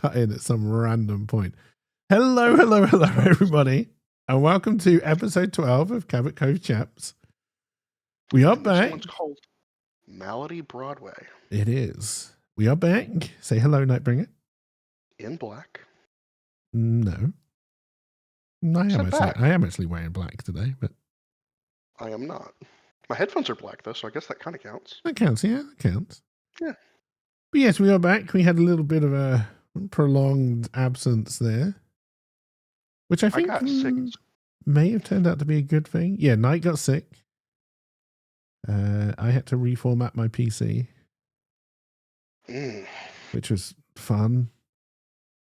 cut in at some random point. Hello, everybody, and welcome to episode 12 of Cabot Cove Chaps. We are back. This one's called Malady Broadway. It is. We are back. Say hello, Nightbringer. In black. No. I am actually wearing black today, but I am not. My headphones are black, though, so I guess that kind of counts. That counts, yeah, that counts. Yeah. But yes, we are back. We had a little bit of a prolonged absence there, which I think may have turned out to be a good thing. Yeah, Knight got sick. I had to reformat my PC, which was fun.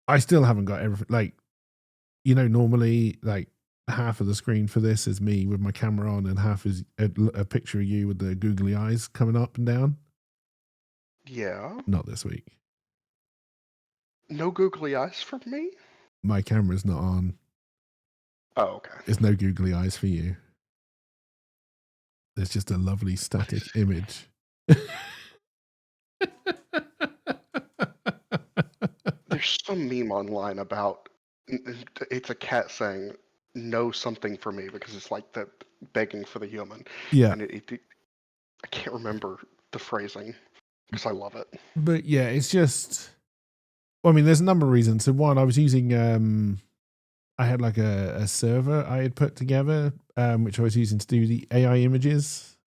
I still haven't got everything. Like, normally, like, half of the screen for this is me with my camera on and half is a picture of you with the googly eyes coming up and down. Yeah. Not this week. No googly eyes for me? My camera's not on. Oh, okay. There's no googly eyes for you. There's just a lovely static image. There's some meme online about it's a cat saying no something for me because it's like the begging for the human. Yeah. And I can't remember the phrasing because I love it. But yeah, it's just, well, I mean, there's a number of reasons. So one, I was using, I had like a server I had put together, which I was using to do the AI images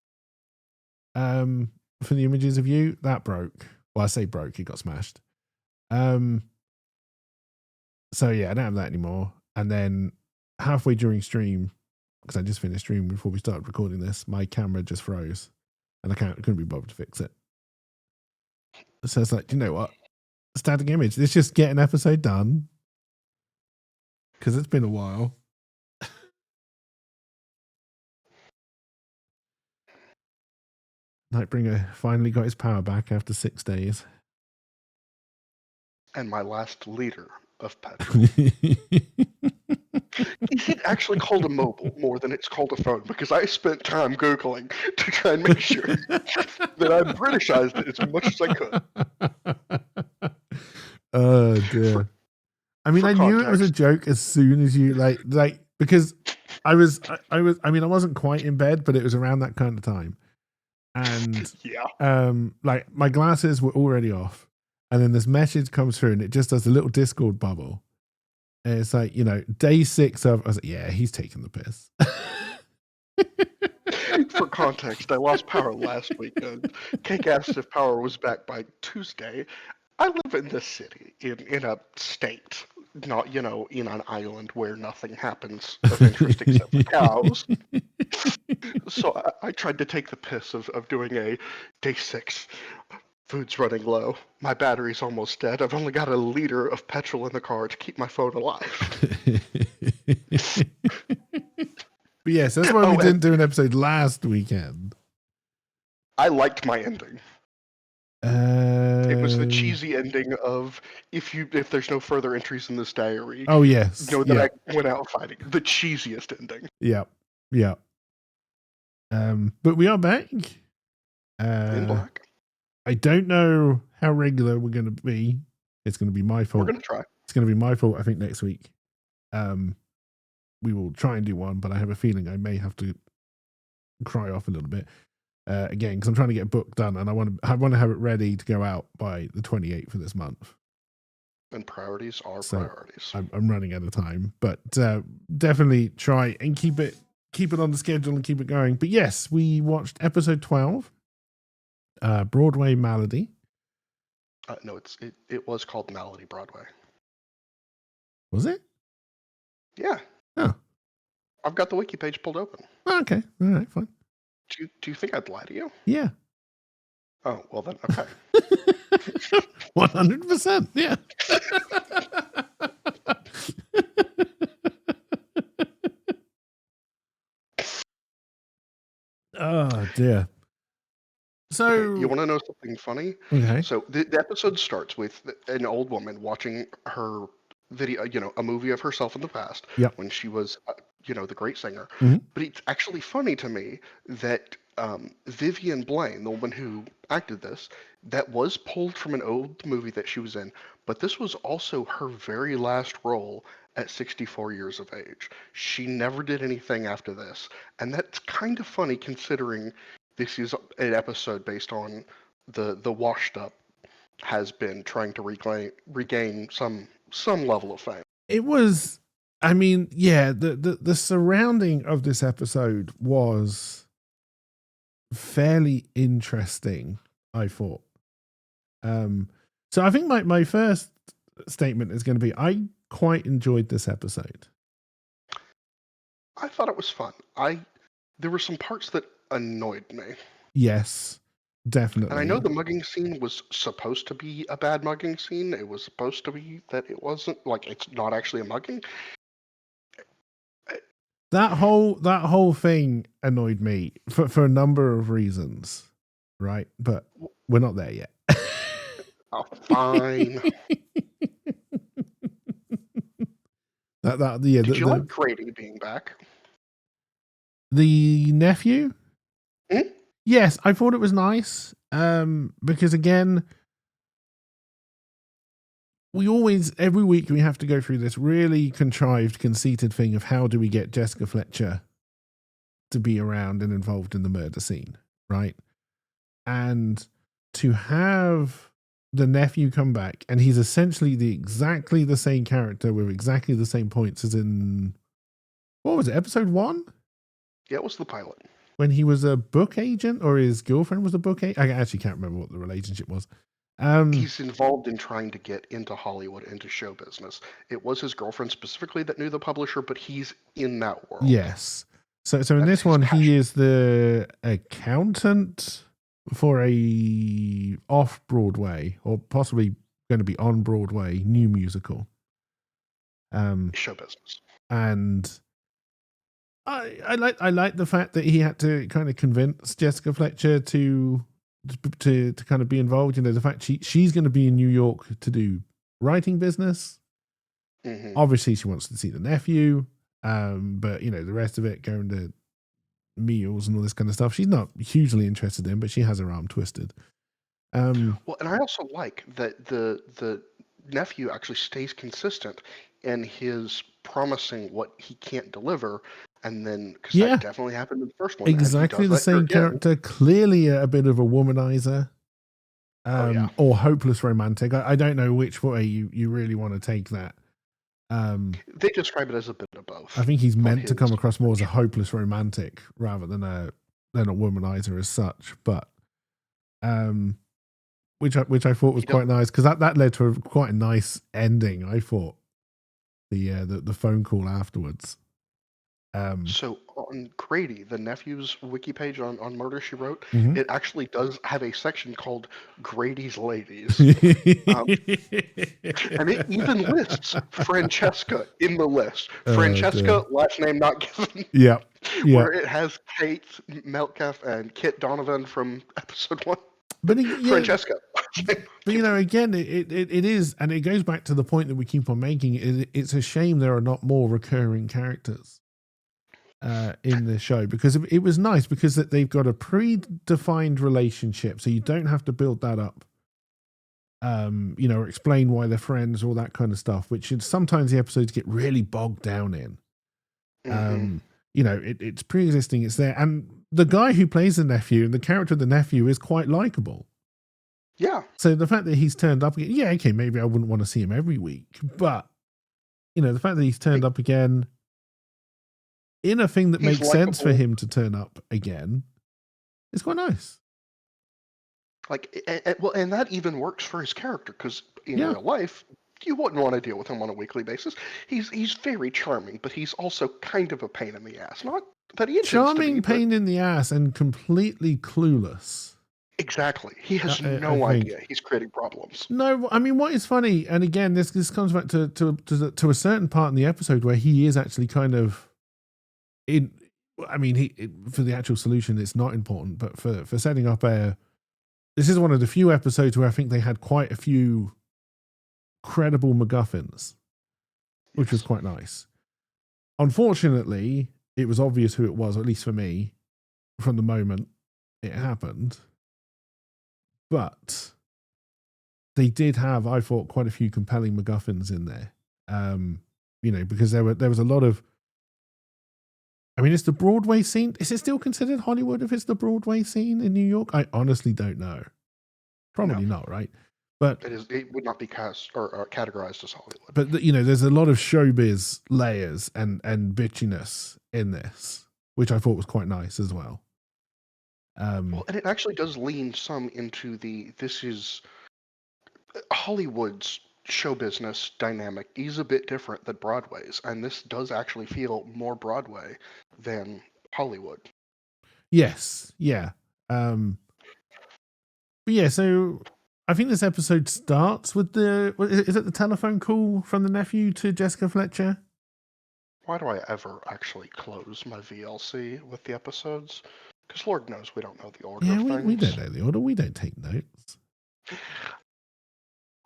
for the images of you. That broke. Well, I say broke, it got smashed. So yeah, I don't have that anymore. And then halfway during stream, because I just finished stream before we started recording this, my camera just froze and I couldn't be bothered to fix it. So it's like, do you know what? Static image. Let's just get an episode done. Because it's been a while. Nightbringer finally got his power back after 6 days. And my last liter of petrol. Is it actually called a mobile more than it's called a phone? Because I spent time Googling to try and make sure that I Britishized it as much as I could. Oh, dear. I mean, I knew it was a joke as soon as you, like because I wasn't quite in bed, but it was around that kind of time. And yeah. Like my glasses were already off. And then this message comes through and it just does a little Discord bubble. And it's like, day 6 of, I was like, yeah, he's taking the piss. For context, I lost power last weekend. Cake asked if power was back by Tuesday. I live in this city, in a state, not, in an island where nothing happens of interest except for cows. So I tried to take the piss of doing a day 6. Food's running low. My battery's almost dead. I've only got a liter of petrol in the car to keep my phone alive. But yes, that's why we didn't do an episode last weekend. I liked my ending. It was the cheesy ending of if there's no further entries in this diary. Oh yes, know that I went out fighting. The cheesiest ending. Yeah. But we are back. In black. I don't know how regular we're going to be. It's going to be my fault. We're going to try. It's going to be my fault, I think, next week. We will try and do one, but I have a feeling I may have to cry off a little bit again because I'm trying to get a book done and I want to have it ready to go out by the 28th of this month. And priorities are priorities. I'm running out of time, but definitely try and keep it on the schedule and keep it going. But yes, we watched episode 12. Broadway Malady. No, it was called Malady Broadway. Was it? Yeah. Oh. I've got the wiki page pulled open. Oh, okay. All right, fine. Do you think I'd lie to you? Yeah. Oh, well then, okay. 100%, yeah. Oh, dear. So okay, you want to know something funny? Okay. So the episode starts with an old woman watching her video, a movie of herself in the past when she was, the great singer. Mm-hmm. But it's actually funny to me that Vivian Blaine, the woman who acted this, that was pulled from an old movie that she was in, but this was also her very last role at 64 years of age. She never did anything after this, and that's kind of funny considering this is an episode based on the washed up has been trying to regain some level of fame. It was, I mean, yeah, the surrounding of this episode was fairly interesting, I thought. So I think my first statement is going to be I quite enjoyed this episode. I thought it was fun. There were some parts that annoyed me. Yes, definitely. And I know the mugging scene was supposed to be a bad mugging scene. It was supposed to be that it wasn't, like, it's not actually a mugging. That whole thing annoyed me for a number of reasons, right? But we're not there yet. Oh, fine. Did you like Grady being back? The nephew? Hmm? Yes, I thought it was nice. Because again, every week we have to go through this really contrived, conceited thing of how do we get Jessica Fletcher to be around and involved in the murder scene, right? And to have the nephew come back, and he's essentially exactly the same character with exactly the same points as in, what was it, episode 1? Yeah, it was the pilot. When he was a book agent, or his girlfriend was a book agent. I actually can't remember what the relationship was. He's involved in trying to get into Hollywood, into show business. It was his girlfriend specifically that knew the publisher, but he's in that world. Yes. So in this one, he is the accountant for a off-Broadway, or possibly going to be on Broadway, new musical. Show business. And I like the fact that he had to kind of convince Jessica Fletcher to kind of be involved. You know, the fact she's going to be in New York to do writing business. Mm-hmm. Obviously, she wants to see the nephew. But you know, the rest of it, going to meals and all this kind of stuff, she's not hugely interested in, but she has her arm twisted. Well, and I also like that the nephew actually stays consistent in his promising what he can't deliver, and then because that definitely happened in the first one. Exactly the same character, clearly a bit of a womanizer, or hopeless romantic. I don't know which way you really want to take that. They describe it as a bit of both. I think he's meant to come across more as a hopeless romantic rather than a womanizer as such, but which I thought was quite nice, because that led to quite a nice ending. I thought the phone call afterwards. So on Grady, the nephew's wiki page on Murder, She Wrote, Mm-hmm. it actually does have a section called Grady's Ladies. And it even lists Francesca in the list. Francesca, last name not given. Yeah. Where it has Kate Metcalf and Kit Donovan from episode 1. But Francesca. But you know, again, it is, and it goes back to the point that we keep on making. It's a shame there are not more recurring characters in the show, because it was nice because they've got a predefined relationship, so you don't have to build that up. You know, or explain why they're friends, all that kind of stuff, which sometimes the episodes get really bogged down in. Mm-hmm. You know, it's pre-existing, it's there, and the guy who plays the nephew and the character of the nephew is quite likable. Yeah. So the fact that he's turned up again, yeah, okay, maybe I wouldn't want to see him every week, but you know, the fact that he's turned up again in a thing that makes sense for him to turn up again is quite nice. Like, well, and that even works for his character, because in real life, you wouldn't want to deal with him on a weekly basis. He's very charming, but he's also kind of a pain in the ass. Not that he intends to be, charming, pain in the ass, and completely clueless. Exactly. He has no idea he's creating problems. No, I mean, what is funny, and again, this comes back to a certain part in the episode where he is actually kind of in. I mean, for the actual solution, it's not important, but for setting up this is one of the few episodes where I think they had quite a few credible MacGuffins, which was quite nice. Unfortunately, it was obvious who it was, at least for me, from the moment it happened. But they did have, I thought, quite a few compelling MacGuffins in there. Because there was a lot of. I mean, it's the Broadway scene. Is it still considered Hollywood if it's the Broadway scene in New York? I honestly don't know. Probably not, right? But it would not be cast or categorized as Hollywood. But there's a lot of showbiz layers and bitchiness in this, which I thought was quite nice as well. And it actually does lean some into this is Hollywood's show business dynamic is a bit different than Broadway's, and this does actually feel more Broadway than Hollywood. Yes, yeah. But yeah, so I think this episode starts with is it the telephone call from the nephew to Jessica Fletcher? Why do I ever actually close my VLC with the episodes? Because Lord knows we don't know the order of things. We don't know the order. We don't take notes.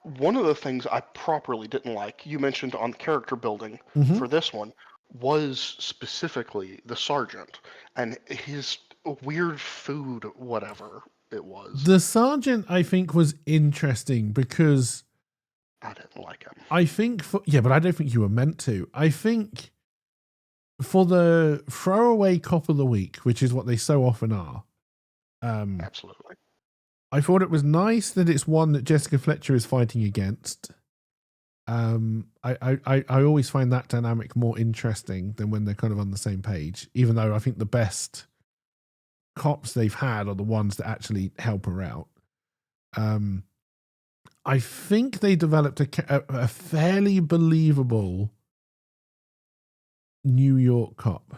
One of the things I properly didn't like, you mentioned on character building for this one, was specifically the sergeant and his weird food, whatever it was. The sergeant, I think, was interesting because I didn't like him. I think but I don't think you were meant to. I think for the throwaway cop of the week, which is what they so often are. Absolutely. I thought it was nice that it's one that Jessica Fletcher is fighting against. I always find that dynamic more interesting than when they're kind of on the same page, even though I think the best cops they've had are the ones that actually help her out. I think they developed a fairly believable New York cop.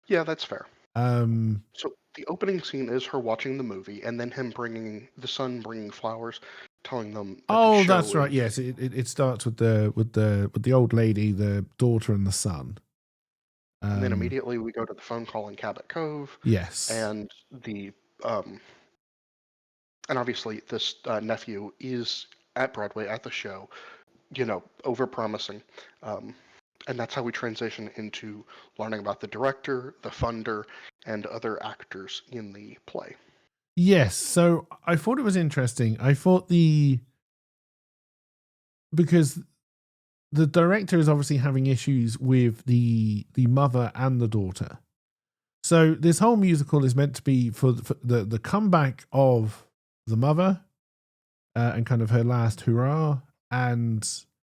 Yeah, that's fair. So the opening scene is her watching the movie, and then him bringing flowers, telling them. That that's right. Yes, it starts with the old lady, the daughter, and the son. And then immediately we go to the phone call in Cabot Cove. Yes, and and obviously this nephew is at Broadway at the show, over promising. And that's how we transition into learning about the director, the funder, and other actors in the play. Yes, so I thought it was interesting. I thought because the director is obviously having issues with the mother and the daughter. So this whole musical is meant to be for the comeback of the mother and kind of her last hurrah. And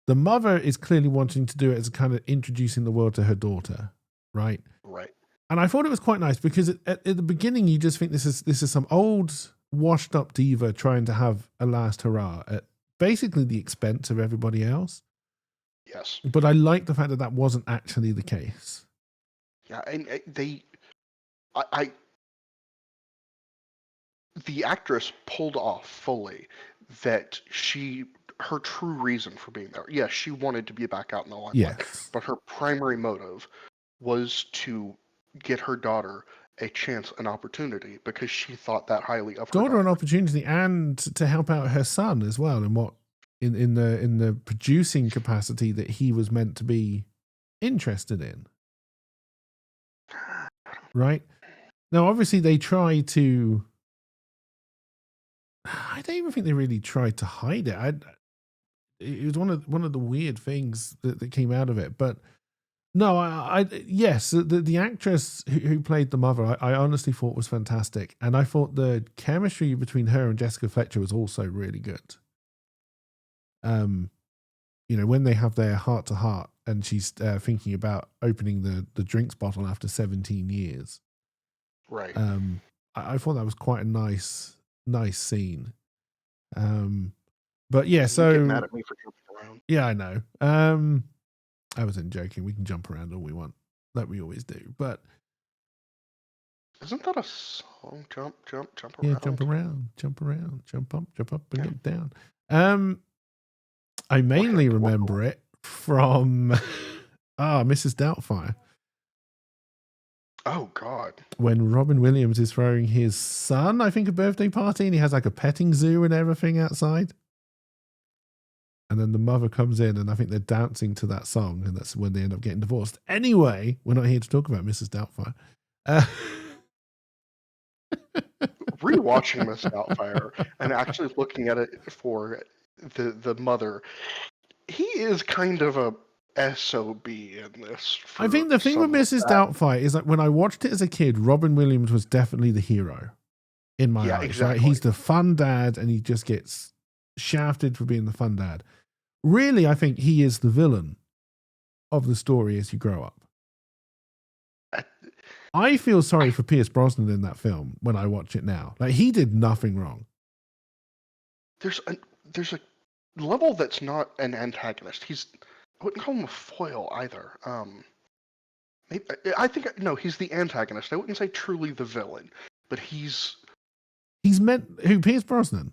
the mother is clearly wanting to do it as a kind of introducing the world to her daughter, right? Right. And I thought it was quite nice because at the beginning you just think this is some old washed up diva trying to have a last hurrah at basically the expense of everybody else. Yes. But I like the fact that wasn't actually the case. Yeah, and the actress pulled off fully that her true reason for being there. Yes, she wanted to be back out in the limelight. Yes. But her primary motive was to get her daughter a chance, an opportunity, because she thought that highly of her daughter. An opportunity, and to help out her son as well, in the producing capacity that he was meant to be interested in. Right? Now, obviously, they try to. I don't even think they really tried to hide it. It was one of the weird things that came out of it, but. No, yes, the actress who played the mother, I honestly thought was fantastic, and I thought the chemistry between her and Jessica Fletcher was also really good. When they have their heart to heart, and she's thinking about opening the drinks bottle after 17 years. Right. I thought that was quite a nice scene. But yeah, so you get mad at me for jumping around. Yeah, I know. I wasn't joking. We can jump around all we want, like we always do. But isn't that a song? Jump around. Yeah, jump around, jump up, and get down. I mainly remember it from Mrs. Doubtfire. Oh God! When Robin Williams is throwing his son, I think, a birthday party, and he has like a petting zoo and everything outside. And then the mother comes in, and I think they're dancing to that song, and that's when they end up getting divorced. Anyway, we're not here to talk about Mrs. Doubtfire. rewatching Miss Doubtfire and actually looking at it for the mother, he is kind of a SOB in this. I think the thing with Mrs. Doubtfire is that when I watched it as a kid, Robin Williams was definitely the hero in my eyes. exactly. Right? He's the fun dad, and he just gets shafted for being the fun dad. Really, I think he is the villain of the story as you grow up. I feel sorry for Pierce Brosnan in that film when I watch it now. Like, he did nothing wrong. There's a level that's not an antagonist. I wouldn't call him a foil either. I think he's the antagonist. I wouldn't say truly the villain, but he's meant who? Pierce Brosnan?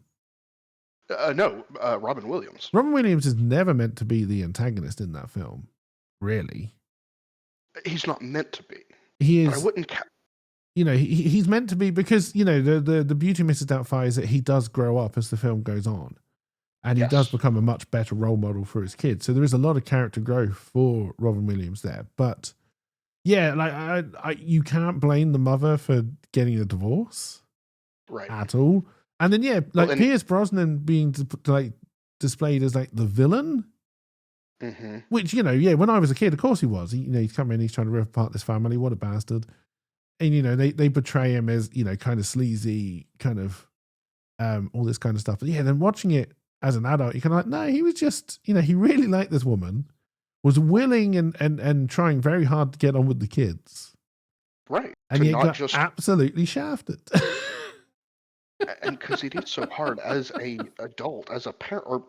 No, Robin Williams. Robin Williams is never meant to be the antagonist in that film, really. He's not meant to be. He is. But I wouldn't. He's meant to be because the beauty of Mrs. Doubtfire is that he does grow up as the film goes on, and he does become a much better role model for his kids. So there is a lot of character growth for Robin Williams there. But yeah, like you can't blame the mother for getting a divorce, right? At all. And then Pierce Brosnan being displayed as like the villain. Mm-hmm. Which, when I was a kid, of course he was. He's come in, he's trying to rip apart this family. What a bastard. And, they portray him as, kind of sleazy, kind of all this kind of stuff. But then watching it as an adult, you're kind of like, no, he was just, he really liked this woman, was willing and trying very hard to get on with the kids. Right. And he got absolutely shafted. And because he did so hard as a adult, as a parent, or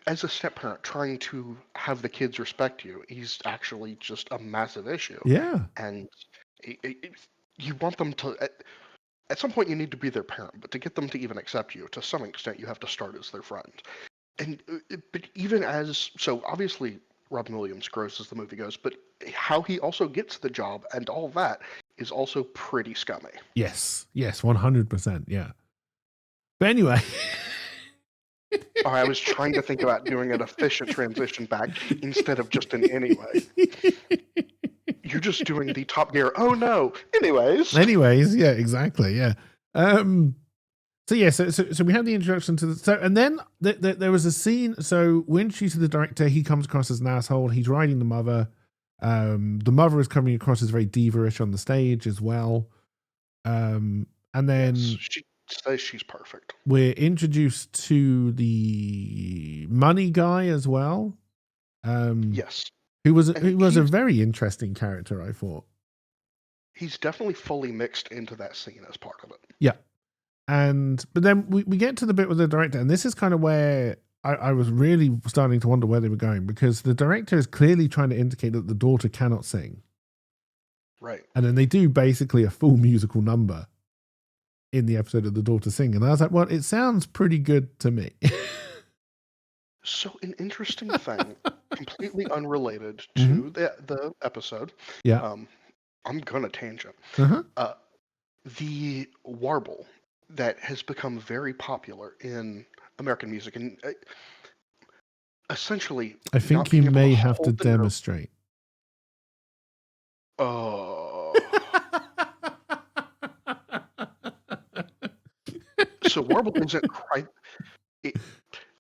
as a step parent trying to have the kids respect you, he's actually just a massive issue. Yeah. And you want them to, at some point you need to be their parent, but to get them to even accept you, to some extent, you have to start as their friend. And but even so obviously Robin Williams grows as the movie goes, but how he also gets the job and all that is also pretty scummy. Yes, 100%, yeah. But anyway... I was trying to think about doing an efficient transition back instead of just an anyway. You're just doing the Top Gear. Oh no. Anyways, yeah, exactly. Yeah. So we have the introduction to and then there was a scene. So when she's the director, he comes across as an asshole. He's riding the mother. The mother is coming across as very diva-ish on the stage as well. And then she says she's perfect. We're introduced to the money guy as well. Yes. Who was a very interesting character, I thought. He's definitely fully mixed into that scene as part of it. Yeah. But then we get to the bit with the director, and this is kind of where I was really starting to wonder where they were going, because the director is clearly trying to indicate that the daughter cannot sing. Right. And then they do basically a full musical number in the episode of the daughter singing. And I was like, well, it sounds pretty good to me. So an interesting thing, completely unrelated to the episode. Yeah. I'm gonna tangent. Uh-huh. The warble that has become very popular in American music, and essentially, I think you may have to demonstrate. Oh. So warble isn't quite.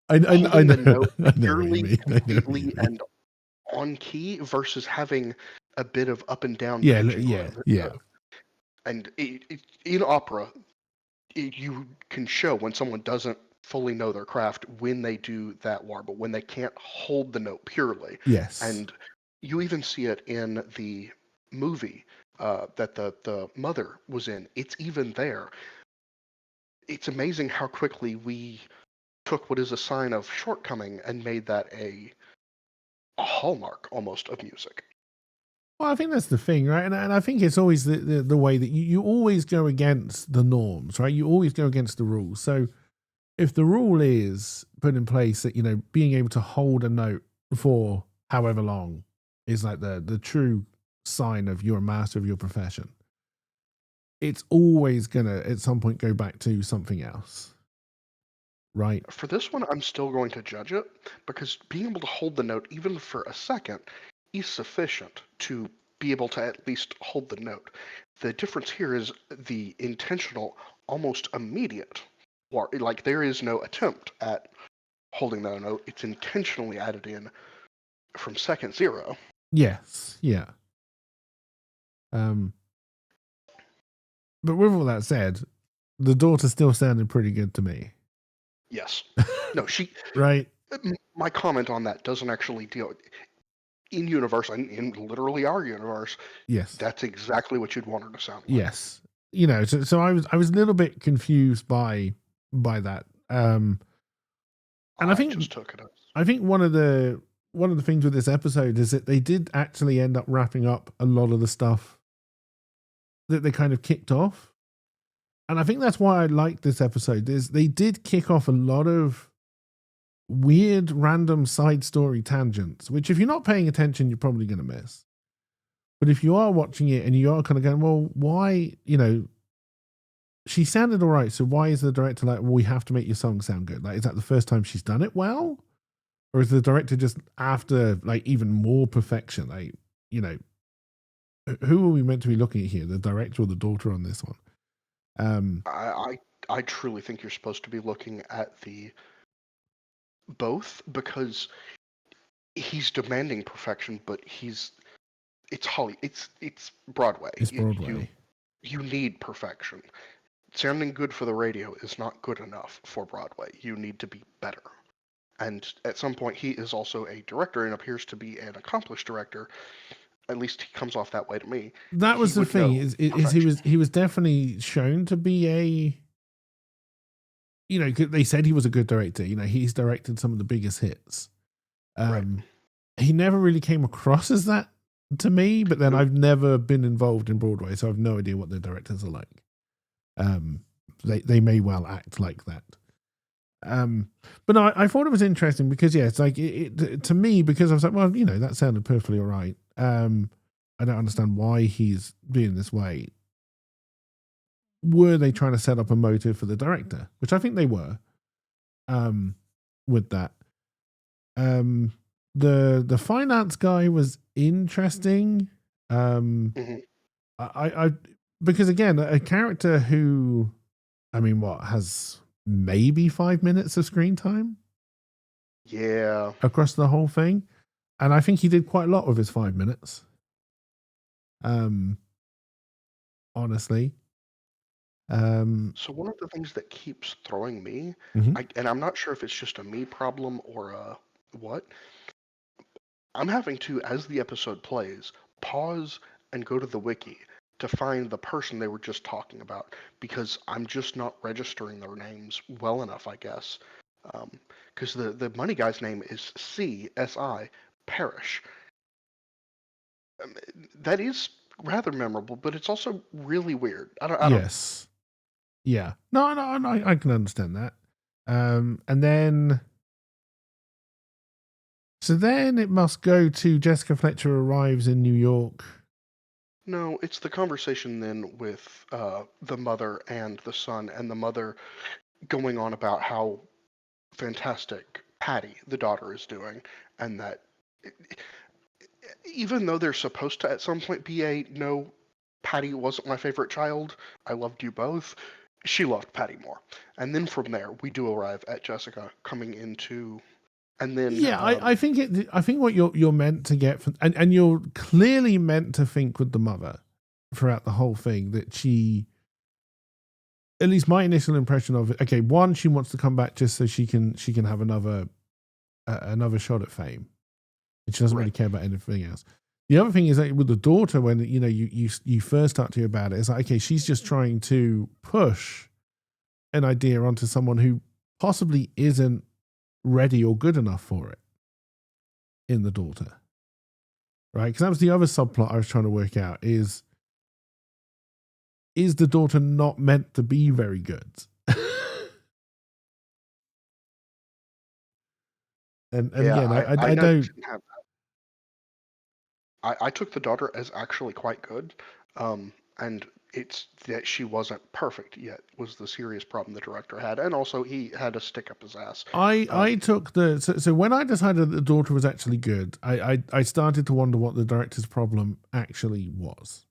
I know. Purely, completely, and on key versus having a bit of up and down. Yeah. And in opera, you can show when someone doesn't fully know their craft when they do that warble, when they can't hold the note purely. Yes. And you even see it in the movie that the mother was in. It's even there. It's amazing how quickly we took what is a sign of shortcoming and made that a hallmark almost of music. Well, I think that's the thing, right? And I think it's always the way that you always go against the norms, right? You always go against the rules. So if the rule is put in place that, being able to hold a note for however long is like the true sign of you're a master of your profession, it's always going to, at some point, go back to something else. Right. For this one, I'm still going to judge it because being able to hold the note even for a second is sufficient to be able to at least hold the note. The difference here is the intentional, almost immediate. Like there is no attempt at holding that note. It's intentionally added in from second zero. Yes, yeah. But with all that said, the daughter still sounded pretty good to me. Yes. No, she. Right. My comment on that doesn't actually deal in universe, in literally our universe. Yes. That's exactly what you'd want her to sound like. Yes. So I was a little bit confused by that. And I think just took it as. I think one of the things with this episode is that they did actually end up wrapping up a lot of the stuff that they kind of kicked off. And I think that's why I like this episode. Is they did kick off a lot of weird random side story tangents, which if you're not paying attention, you're probably going to miss. But if you are watching it and you are kind of going, well, why, she sounded all right. So why is the director like, well, we have to make your song sound good? Like, is that the first time she's done it well? Or is the director just after like even more perfection? Like, who are we meant to be looking at here? The director or the daughter on this one? I truly think you're supposed to be looking at the both, because he's demanding perfection, but it's Broadway. It's Broadway. You need perfection. Sounding good for the radio is not good enough for Broadway. You need to be better. And at some point, he is also a director and appears to be an accomplished director. At least he comes off that way to me. That was the thing. Is he was definitely shown to be a. They said he was a good director. He's directed some of the biggest hits. Right. He never really came across as that to me. But then I've never been involved in Broadway, so I have no idea what the directors are like. They may well act like that. But no, I thought it was interesting because it's like it to me, because I was like, well, that sounded perfectly all right. I don't understand why he's being this way. Were they trying to set up a motive for the director? Which I think they were. With that. The finance guy was interesting. I because again, a character who, has maybe 5 minutes of screen time. Yeah. Across the whole thing. And I think he did quite a lot of his 5 minutes. Honestly. So one of the things that keeps throwing me, and I'm not sure if it's just a me problem or a what, I'm having to, as the episode plays, pause and go to the wiki to find the person they were just talking about, because I'm just not registering their names well enough, I guess. Because the money guy's name is C.S.I. Parrish. That is rather memorable, but it's also really weird. I don't. Yes. Yeah. No, I can understand that. And then. So then it must go to Jessica Fletcher arrives in New York. No, it's the conversation then with the mother and the son, and the mother going on about how fantastic Patty, the daughter, is doing, and that even though they're supposed to at some point be no, Patty wasn't my favorite child, I loved you both, she loved Patty more. And then from there, we do arrive at Jessica coming into. And then I think what you're meant to get from, and you're clearly meant to think with the mother throughout the whole thing that she, at least my initial impression of it, okay, one, she wants to come back just so she can have another shot at fame, and she doesn't really care about anything else. The other thing is that with the daughter, when you first start to hear about it, it's like, okay, she's just trying to push an idea onto someone who possibly isn't ready or good enough for it in the daughter, right? Because that was the other subplot I was trying to work out: is the daughter not meant to be very good? and again, I don't have that. I took the daughter as actually quite good, and it's that she wasn't perfect yet was the serious problem the director had, and also he had a stick up his ass. I took so when I decided that the daughter was actually good, I started to wonder what the director's problem actually was.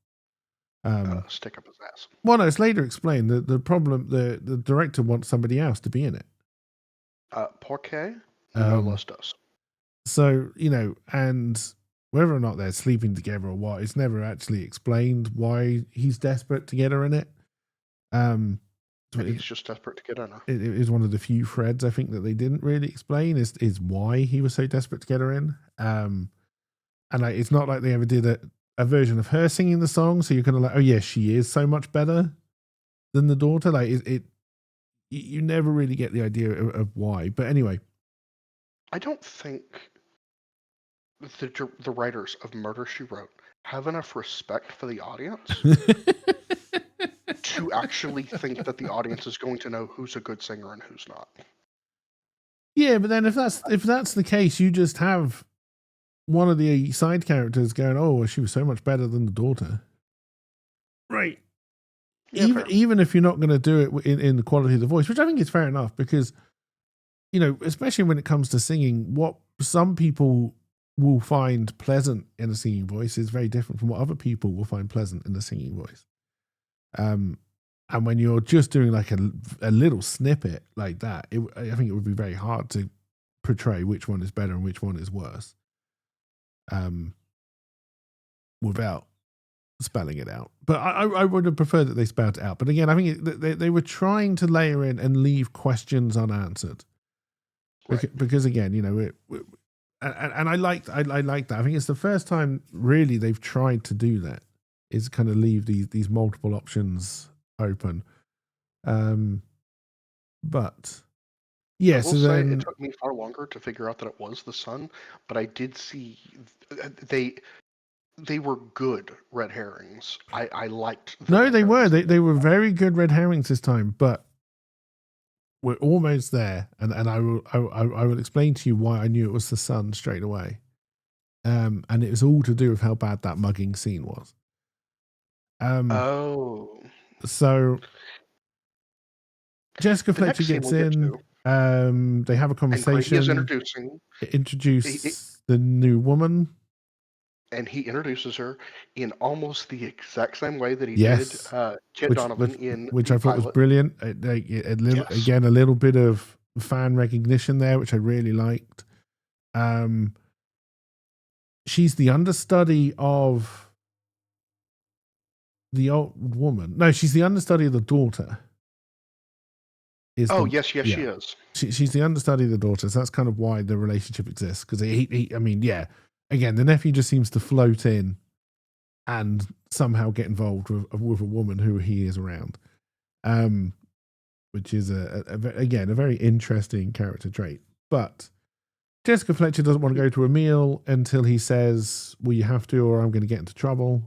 Stick up his ass. Well, no, it's later explained that the problem the director wants somebody else to be in it. Porque no less does. So, and whether or not they're sleeping together or what, it's never actually explained why he's desperate to get her in it. He's just desperate to get in her. It is one of the few threads I think that they didn't really explain is why he was so desperate to get her in. And it's not like they ever did a version of her singing the song, so you're kind of like, oh yeah, she is so much better than the daughter. Like you never really get the idea of why. But anyway, I don't think the writers of Murder, She Wrote have enough respect for the audience to actually think that the audience is going to know who's a good singer and who's not. Yeah, but then if that's the case, you just have one of the side characters going, "Oh, she was so much better than the daughter." Right. Yeah, even if you're not going to do it in the quality of the voice, which I think is fair enough, because especially when it comes to singing, what some people will find pleasant in a singing voice is very different from what other people will find pleasant in a singing voice. And when you're just doing like a little snippet like that, I think it would be very hard to portray which one is better and which one is worse, without spelling it out. But I would have preferred that they spelled it out. But again, I think they were trying to layer in and leave questions unanswered. Right. Because again, and I like that. I think it's the first time really they've tried to do that, is kind of leave these multiple options open. But yeah, so then it took me far longer to figure out that it was the son, but I did see they were good red herrings. I liked. They were. They were very good red herrings this time, but we're almost there, and I will explain to you why I knew it was the son straight away. And it was all to do with how bad that mugging scene was. So Jessica Fletcher gets in. They have a conversation. And Grady is introduce the new woman. And he introduces her in almost the exact same way that he did Kit Donovan in which I thought was brilliant. Again, a little bit of fan recognition there, which I really liked. She's the understudy of the old woman. No, she's the understudy of the daughter. Yes, she is. She's the understudy of the daughter, so that's kind of why the relationship exists. Because again, the nephew just seems to float in and somehow get involved with a woman who he is around, which is again a very interesting character trait. But Jessica Fletcher doesn't want to go to a meal until he says, "Well, you have to, or I'm going to get into trouble."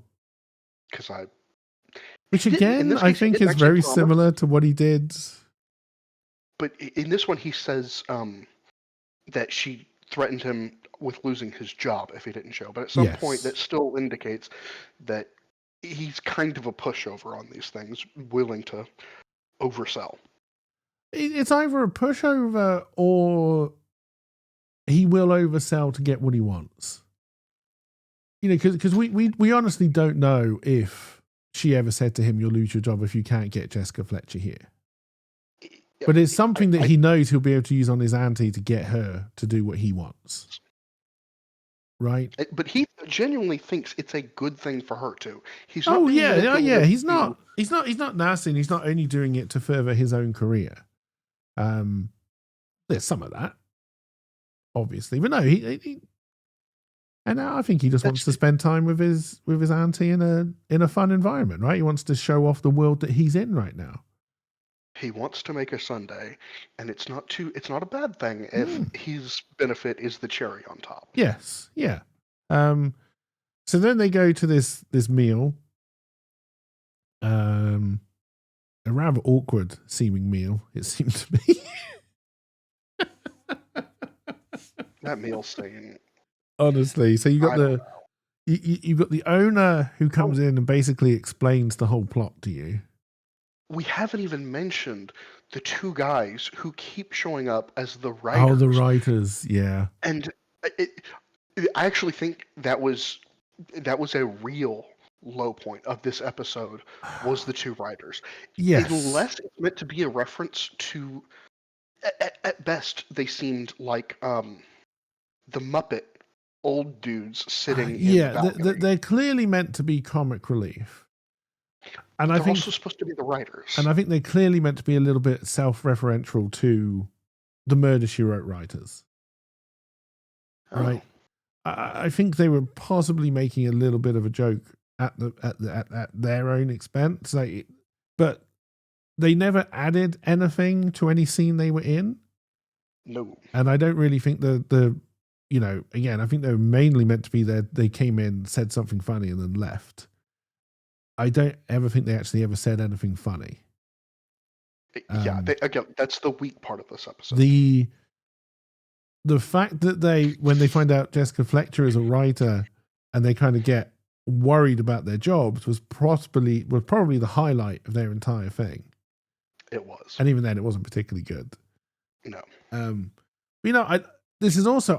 Which again, I think is very similar to what he did. But in this one, he says that she threatened him with losing his job if he didn't show. But at some point, that still indicates that he's kind of a pushover on these things, willing to oversell. It's either a pushover or he will oversell to get what he wants. Because we honestly don't know if she ever said to him, "You'll lose your job if you can't get Jessica Fletcher here." But it's something that he knows he'll be able to use on his auntie to get her to do what he wants. Right? But he genuinely thinks it's a good thing for her to. He's not. He's not nasty, and he's not only doing it to further his own career. There's some of that, obviously, but no, and I think he just wants to spend time with his auntie in a fun environment, right? He wants to show off the world that he's in right now. He wants to make a sundae, and it's not a bad thing if his benefit is the cherry on top. Yes, yeah. So then they go to this meal, a rather awkward seeming meal, it seemed to be. That meal scene. Honestly, so you got You've got the owner who comes in and basically explains the whole plot to you. We haven't even mentioned the two guys who keep showing up as the writers. Oh, the writers, yeah. And I actually think that was a real low point of this episode, was the two writers. Yes. Unless it's meant to be a reference to, at best, they seemed like the Muppet old dudes sitting in the balcony. They're clearly meant to be comic relief. And they're also supposed to be the writers. And I think they're clearly meant to be a little bit self-referential to the Murder, She Wrote writers. Oh. Right? I think they were possibly making a little bit of a joke at their own expense. But they never added anything to any scene they were in. No. And I don't really think the again, I think they were mainly meant to be there. They came in, said something funny, and then left. I don't ever think they actually ever said anything funny. Yeah, again, that's the weak part of this episode. The fact that when they find out Jessica Fletcher is a writer and they kind of get worried about their jobs was probably the highlight of their entire thing. It was. And even then, it wasn't particularly good. No. I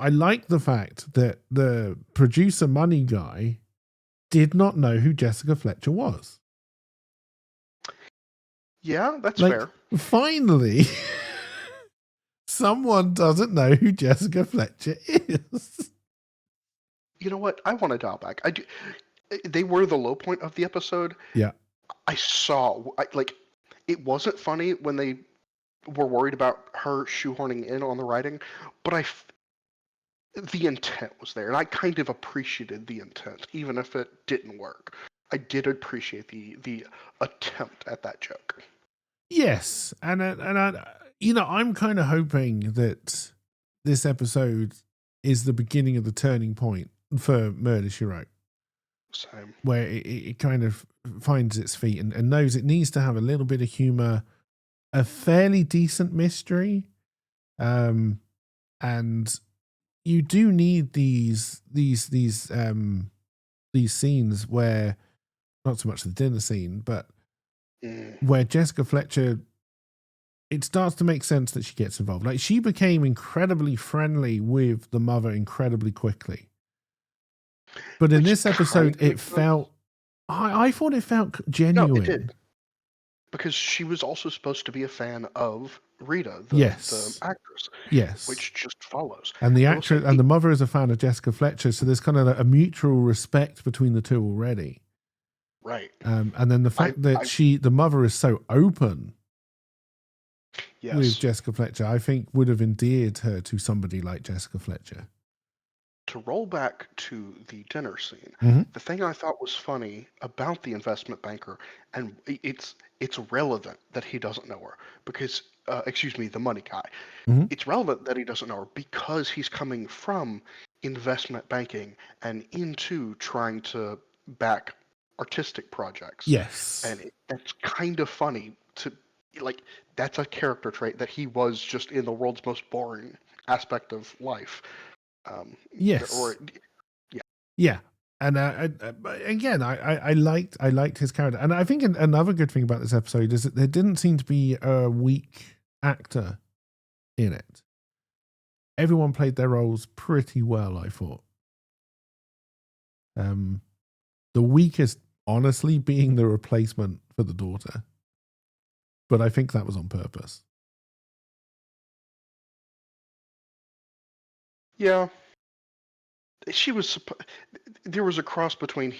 like the fact that the producer money guy did not know who Jessica Fletcher was. Yeah, that's fair. Finally, someone doesn't know who Jessica Fletcher is. You know what? I want to dial back. They were the low point of the episode. Yeah. It wasn't funny when they were worried about her shoehorning in on the writing, but the intent was there, and I kind of appreciated the intent, even if it didn't work. I did appreciate the attempt at that joke. Yes, and I'm kind of hoping that this episode is the beginning of the turning point for Murder, She Wrote. Same. Where it kind of finds its feet and knows it needs to have a little bit of humor, a fairly decent mystery, and you do need these scenes where, not so much the dinner scene, but where Jessica Fletcher, it starts to make sense that she gets involved. Like, she became incredibly friendly with the mother incredibly quickly. But in this episode, it felt, I thought it felt genuine. No, it did. Because she was also supposed to be a fan of Rita, the actress. Yes. Which just follows. And the actress and the mother is a fan of Jessica Fletcher, so there's kind of a mutual respect between the two already. Right. And then the fact that the mother is so open with Jessica Fletcher, I think would have endeared her to somebody like Jessica Fletcher. To roll back to the dinner scene, the thing I thought was funny about the investment banker, and it's relevant that he doesn't know her because, the money guy. It's relevant that he doesn't know her because he's coming from investment banking and into trying to back artistic projects. Yes. And that's kind of funny that's a character trait that he was just in the world's most boring aspect of life. Yes. Yeah. And again, I liked his character, and I think another good thing about this episode is that there didn't seem to be a weak actor in it. Everyone played their roles pretty well, I thought. The weakest, honestly, being the replacement for the daughter, but I think that was on purpose. Yeah. There was a cross between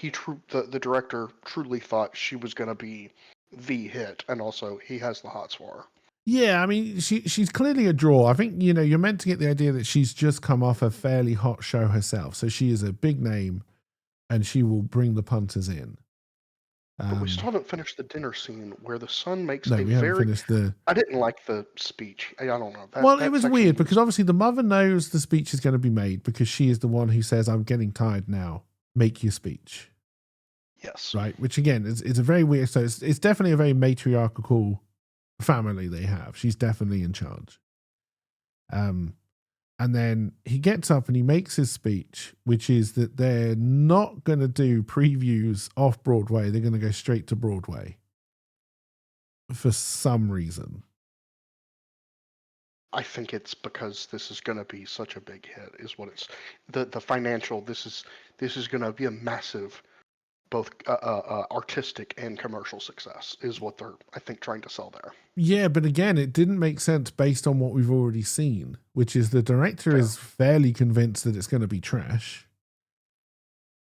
the director truly thought she was going to be the hit, and also he has the hots for her. Yeah, I mean, she's clearly a draw. I think, you're meant to get the idea that she's just come off a fairly hot show herself. So she is a big name, and she will bring the punters in. But we still haven't finished the dinner scene where the son makes I didn't like the speech. I don't know. It was weird because obviously the mother knows the speech is going to be made because she is the one who says, "I'm getting tired now. Make your speech." Yes. Right. Which again is a very weird. So it's definitely a very matriarchal family they have. She's definitely in charge. And then he gets up and he makes his speech, which is that they're not going to do previews off Broadway. They're going to go straight to Broadway for some reason. I think it's because this is going to be such a big hit. Is what it's the financial. This is going to be a massive, both artistic and commercial success. Is what they're, I think, trying to sell there. Yeah, but again, it didn't make sense based on what we've already seen, which is the director Fair. is fairly convinced that it's going to be trash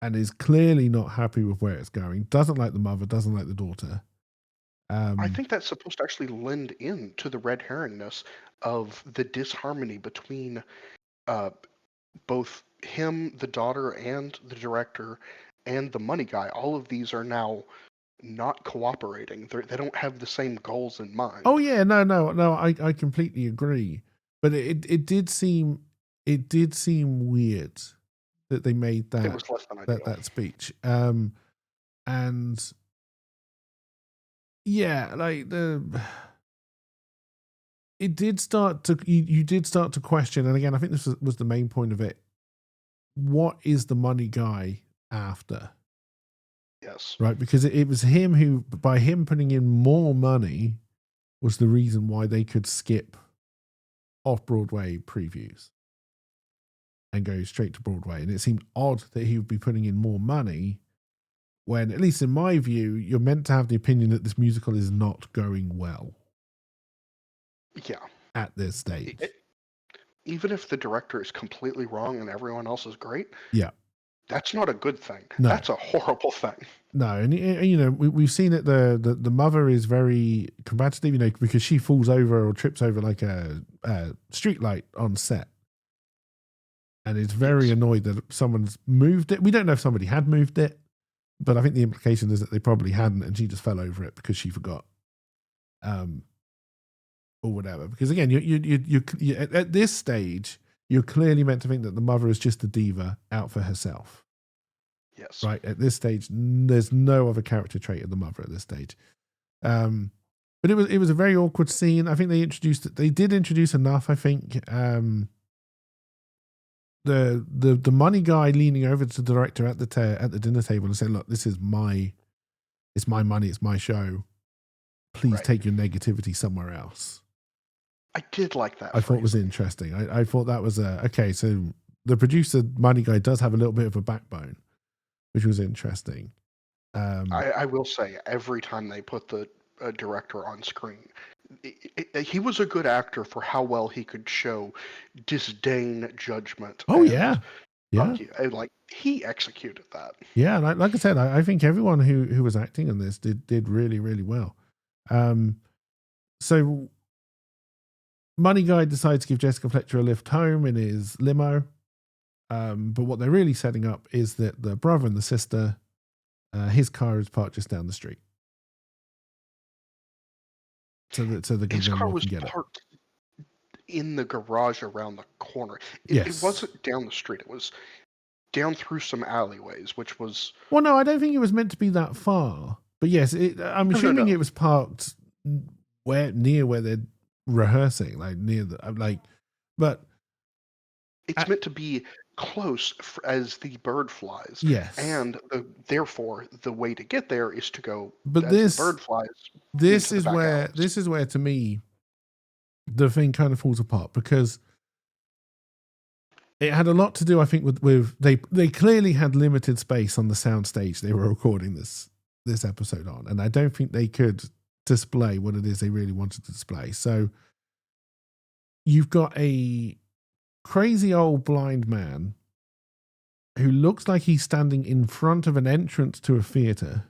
and is clearly not happy with where it's going. Doesn't like the mother, doesn't like the daughter. I think that's supposed to actually lend in to the red herringness of the disharmony between both him, the daughter, and the director, and the money guy. All of these are now not cooperating. They don't have the same goals in mind. Oh yeah, no. I completely agree. But it did seem weird that they made It was less than ideal. that speech. And yeah, like it did start to you did start to question, and again, I think this was the main point of it. What is the money guy after? Yes. Right, because it was him who, by him putting in more money, was the reason why they could skip off-Broadway previews and go straight to Broadway. And it seemed odd that he would be putting in more money when, at least in my view, you're meant to have the opinion that this musical is not going well. Yeah. At this stage. Even if the director is completely wrong and everyone else is great, yeah, that's not a good thing. No. That's a horrible thing. No, and you know, we've seen it. The mother is very combative, you know, because she falls over or trips over like a street light on set, and is very annoyed that someone's moved it. We don't know if somebody had moved it, but I think the implication is that they probably hadn't, and she just fell over it because she forgot, or whatever. Because again, you at this stage, you're clearly meant to think that the mother is just a diva out for herself. Yes. Right. At this stage, there's no other character trait of the mother at this stage. But it was a very awkward scene. I think they did introduce enough. I think the money guy leaning over to the director at the dinner table and saying, "Look, it's my money, it's my show. Please take your negativity somewhere else." I did like that. I thought it was interesting. I thought that was okay. So the producer money guy does have a little bit of a backbone, which was interesting. I will say, every time they put the director on screen, he was a good actor for how well he could show disdain, judgment. Oh yeah. Like he executed that. Yeah, like I said, I think everyone who was acting in this did really, really well. So Money Guy decides to give Jessica Fletcher a lift home in his limo. But what they're really setting up is that the brother and the sister, his car is parked just down the street. So the his car was parked in the garage around the corner. It wasn't down the street. It was down through some alleyways, which was... Well, no, I don't think it was meant to be that far. But yes, I'm assuming it was parked near where they're rehearsing, like near but it's meant to be close as the bird flies. Yes, and therefore the way to get there is to go. But as the bird flies. This is where to me the thing kind of falls apart, because it had a lot to do, I think, with they clearly had limited space on the soundstage they were recording this episode on, and I don't think they could display what it is they really wanted to display. So you've got a crazy old blind man who looks like he's standing in front of an entrance to a theater,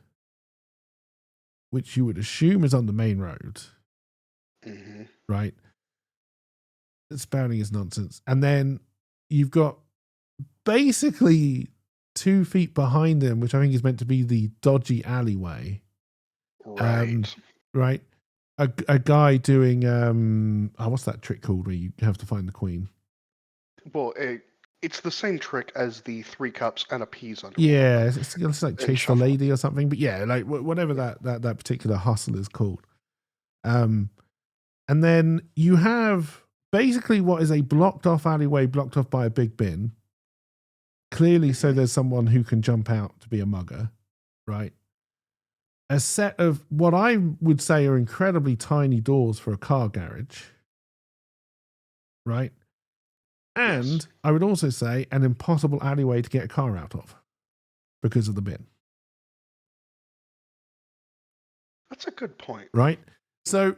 which you would assume is on the main road. Mm-hmm. Right? Spouting is nonsense. And then you've got basically 2 feet behind him, which I think is meant to be the dodgy alleyway. Right. Right. A guy doing what's that trick called where you have to find the queen? Well, it's the same trick as the 3 cups and a peas under. Yeah, it's like chase the lady or something. But yeah, like whatever that particular hustle is called. And then you have basically what is a blocked off alleyway, blocked off by a big bin. Clearly, so there's someone who can jump out to be a mugger, right? A set of what I would say are incredibly tiny doors for a car garage, right? And Yes. I would also say an impossible alleyway to get a car out of because of the bin. That's a good point. Right? So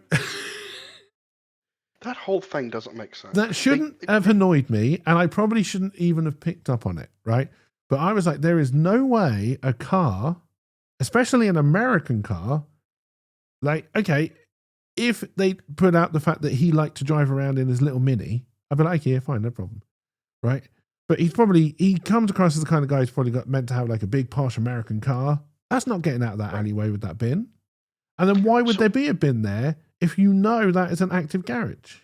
That whole thing doesn't make sense. that shouldn't have annoyed me, and I probably shouldn't even have picked up on it, right? But I was like, there is no way a car, especially an American car, like, okay, if they put out the fact that he liked to drive around in his little Mini, I'd be like, yeah, fine, no problem, right? But he comes across as the kind of guy who's probably meant to have like a big posh American car. That's not getting out of that alleyway with that bin. And then why would there be a bin there if you know that is an active garage?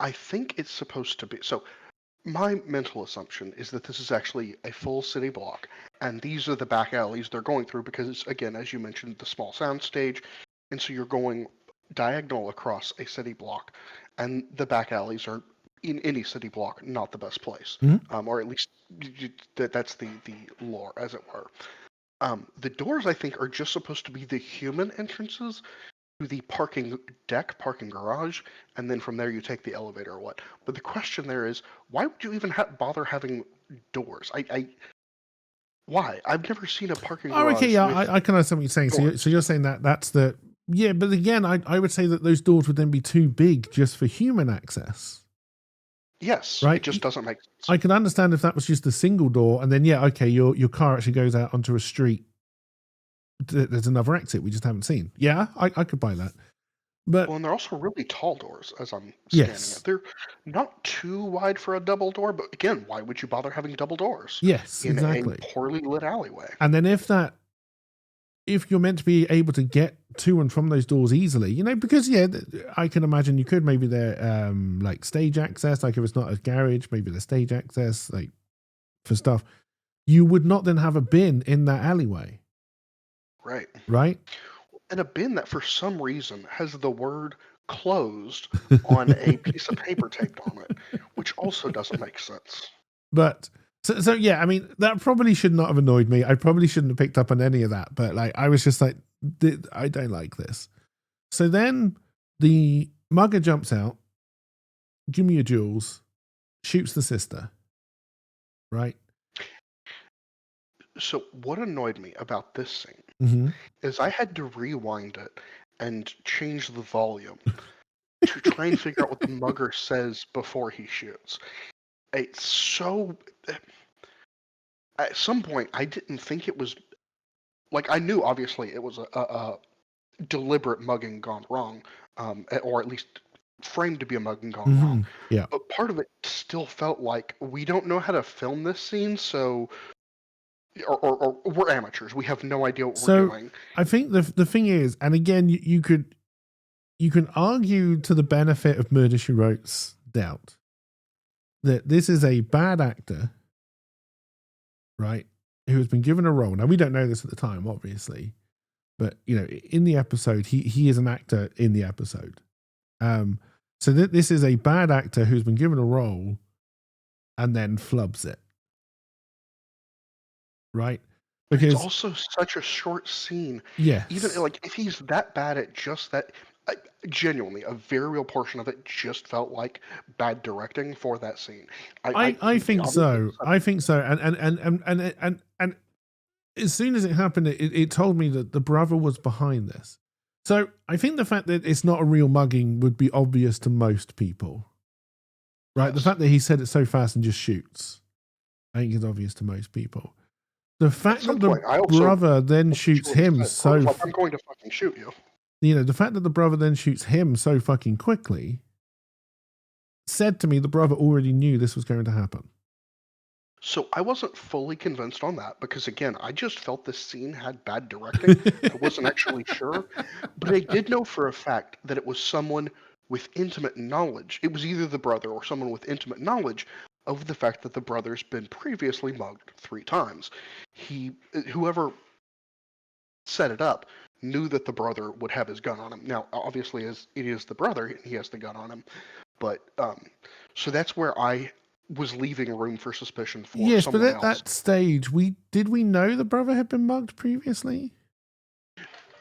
I think it's supposed to be. So my mental assumption is that this is actually a full city block, and these are the back alleys they're going through because, again, as you mentioned, the small sound stage, and so you're going diagonal across a city block, and the back alleys are in any city block not the best place, or at least that's the lore, as it were. The doors, I think, are just supposed to be the human entrances to the parking deck, parking garage, and then from there you take the elevator or what. But the question there is, why would you even bother having doors? Why? I've never seen a parking garage. Okay, yeah, I can understand what you're saying. So you're saying that's the but again, I would say that those doors would then be too big just for human access. Yes, right. It just doesn't make sense. I can understand if that was just a single door, and then okay, your car actually goes out onto a street. There's another exit we just haven't seen. Yeah, I could buy that. But and they're also really tall doors as I'm scanning it. They're not too wide for a double door, but again, why would you bother having double doors? Yes, in exactly. a poorly lit alleyway. And then if you're meant to be able to get to and from those doors easily, because I can imagine you could maybe they're like stage access, like if it's not a garage, maybe the stage access, like for stuff. You would not then have a bin in that alleyway. Right. Right? And a bin that for some reason has the word closed on a piece of paper taped on it, which also doesn't make sense. But so yeah, I mean, that probably should not have annoyed me. I probably shouldn't have picked up on any of that, but like I was just like, I don't like this. So then the mugger jumps out, give me your jewels, shoots the sister. Right? So what annoyed me about this scene is I had to rewind it and change the volume to try and figure out what the mugger says before he shoots. It's so... At some point, I didn't think it was... Like, I knew, obviously, it was a deliberate mugging gone wrong, or at least framed to be a mugging gone wrong. Yeah. But part of it still felt like we don't know how to film this scene, so... Or we're amateurs. We have no idea what we're doing. I think the thing is, and again, you can argue to the benefit of Murder, She Wrote's doubt that this is a bad actor, right, who has been given a role. Now, we don't know this at the time, obviously, but, in the episode, he is an actor in the episode. So this is a bad actor who's been given a role and then flubs it. Right? Because it's also such a short scene. Yes. Even like if he's that bad at just that, genuinely, a very real portion of it just felt like bad directing for that scene. I think so. I think so. And as soon as it happened, it told me that the brother was behind this. So I think the fact that it's not a real mugging would be obvious to most people. Right? Yes. The fact that he said it so fast and just shoots, I think is obvious to most people. The fact that the brother then shoots him so... I'm going to fucking shoot you. The fact that the brother then shoots him so fucking quickly said to me the brother already knew this was going to happen. So I wasn't fully convinced on that because, again, I just felt this scene had bad directing. I wasn't actually sure. But I did know for a fact that it was someone with intimate knowledge. It was either the brother or someone with intimate knowledge of the fact that the brother's been previously mugged 3 times. Whoever set it up knew that the brother would have his gun on him. Now, obviously, as it is the brother, he has the gun on him. but so that's where I was leaving room for suspicion for Yes, but someone at else. that stage, did we know the brother had been mugged previously?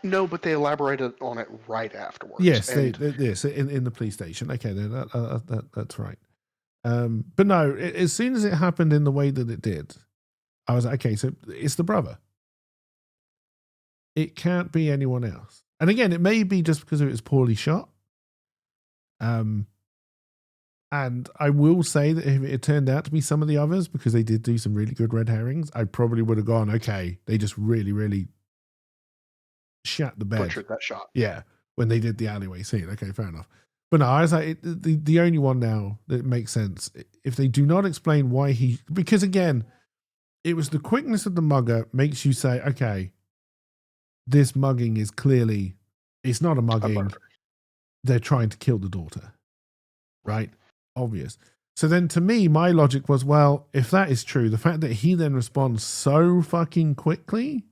No, but they elaborated on it right afterwards. Yes, and yes, in the police station. Okay, then that's right. But no, as soon as it happened in the way that it did, I was like, okay, so it's the brother. It can't be anyone else. And again, it may be just because it was poorly shot. And I will say that if it turned out to be some of the others, because they did do some really good red herrings, I probably would have gone, okay, they just really, really shat the bed. butchered that shot. Yeah, when they did the alleyway scene. Okay, fair enough. But no, I was like, the only one now that makes sense, if they do not explain why because again, it was the quickness of the mugger makes you say, okay, this mugging is clearly, it's not a mugging. They're trying to kill the daughter, right? Obvious. So then to me, my logic was, well, if that is true, the fact that he then responds so fucking quickly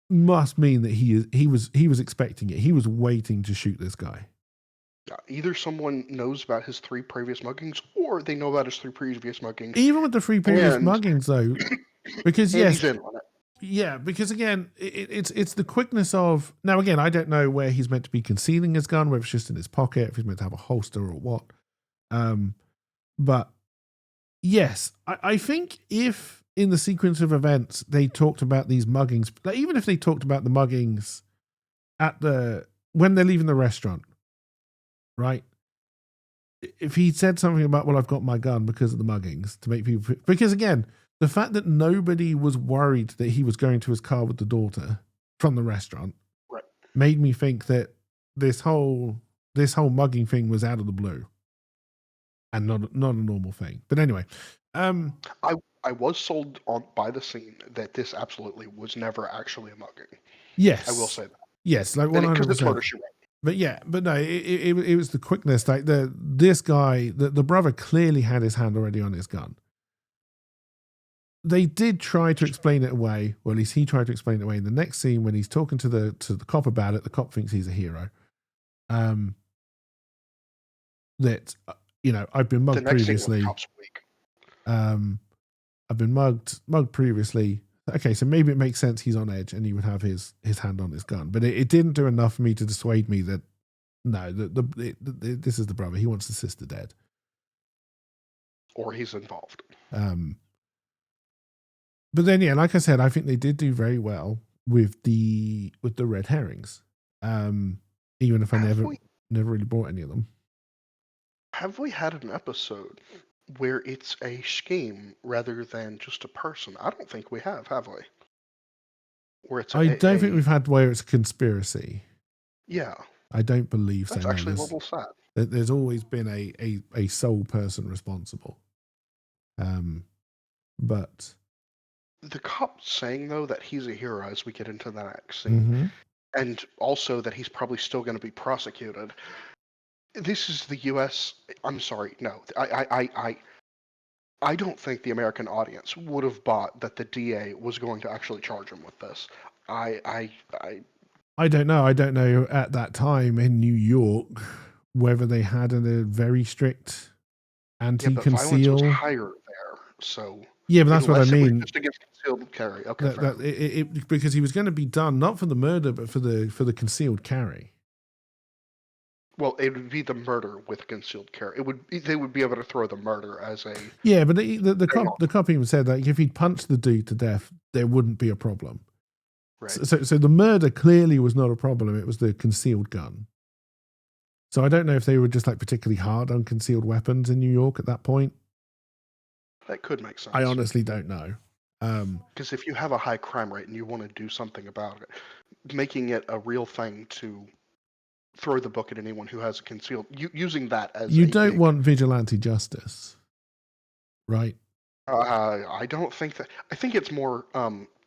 must mean that he was expecting it. He was waiting to shoot this guy. Either someone knows about his 3 previous muggings, or they know about his 3 previous muggings. Even with the 3 previous muggings, though, because yes, he's in on it. Yeah, because again, it's the quickness of, now again, I don't know where he's meant to be concealing his gun, whether it's just in his pocket, if he's meant to have a holster or what. But yes, I think if in the sequence of events they talked about these muggings, like even if they talked about the muggings when they're leaving the restaurant, right? If he said something about, well, I've got my gun because of the muggings to make people, because again, the fact that nobody was worried that he was going to his car with the daughter from the restaurant made me think that this whole mugging thing was out of the blue and not a normal thing. But anyway, I was sold on by the scene that this absolutely was never actually a mugging. Yes, I will say that. Yes, like 100%. But yeah, but no, it was the quickness. Like this guy, the brother clearly had his hand already on his gun. They did try to explain it away, or at least he tried to explain it away in the next scene when he's talking to the cop about it. The cop thinks he's a hero. That I've been mugged previously. I've been mugged previously. Okay, so maybe it makes sense he's on edge and he would have his hand on his gun, but it didn't do enough for me to dissuade me that no, this is the brother. He wants the sister dead, or he's involved. But then, yeah, like I said, I think they did do very well with the red herrings. Even if I never really bought any of them. Have we had an episode where it's a scheme rather than just a person? I don't think we have we? Where it's I don't think we've had where it's a conspiracy. Yeah. I don't believe so. That's actually a little sad. There's always been a sole person responsible. But the cop saying, though, that he's a hero as we get into the next scene, and also that he's probably still going to be prosecuted. This is the U.S. I'm sorry, no, I don't think the American audience would have bought that the DA was going to actually charge him with this. I don't know. I don't know at that time in New York whether they had a very strict anti-conceal. Yeah, but violence was higher there, so. Yeah, but that's what I mean. Just against concealed carry. Okay, because he was going to be done not for the murder, but for the concealed carry. Well, it would be the murder with concealed carry. They would be able to throw the murder as a. Yeah, but the cop even said that if he'd punched the dude to death, there wouldn't be a problem. Right. So the murder clearly was not a problem. It was the concealed gun. So I don't know if they were just like particularly hard on concealed weapons in New York at that point. That could make sense. I honestly don't know. Because if you have a high crime rate and you want to do something about it, making it a real thing to throw the book at anyone who has a concealed, using that as you don't want vigilante justice, right? I don't think that. I think it's more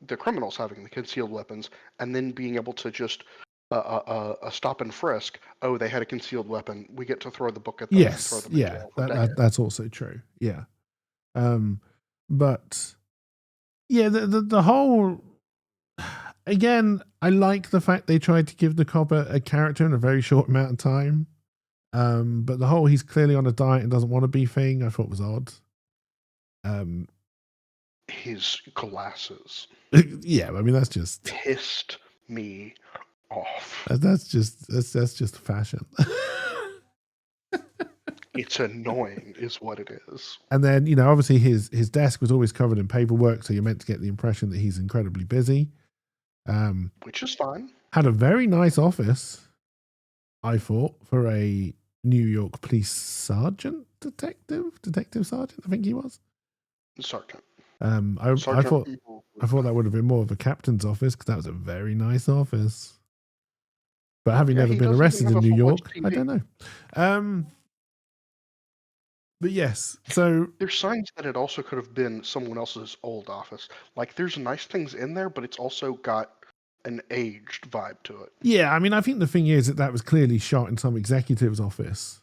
the criminals having the concealed weapons and then being able to just a stop and frisk. Oh, they had a concealed weapon. We get to throw the book at them. Yes, and throw them in jail that's also true. Yeah. But yeah, the whole, again, I like the fact they tried to give the cop a character in a very short amount of time. But the whole he's clearly on a diet and doesn't want to be thing, I thought was odd. His glasses Yeah, I mean that's just pissed me off. that's just fashion. It's annoying, is what it is. And then, obviously his desk was always covered in paperwork, so you're meant to get the impression that he's incredibly busy. Which is fine. Had a very nice office, I thought, for a New York police detective sergeant, I think he was. Sergeant. I thought that would have been more of a captain's office because that was a very nice office. But having never been arrested in New York, I don't know. But yes, so there's signs that it also could have been someone else's old office. Like there's nice things in there, but it's also got an aged vibe to it. Yeah, I mean, I think the thing is that was clearly shot in some executive's office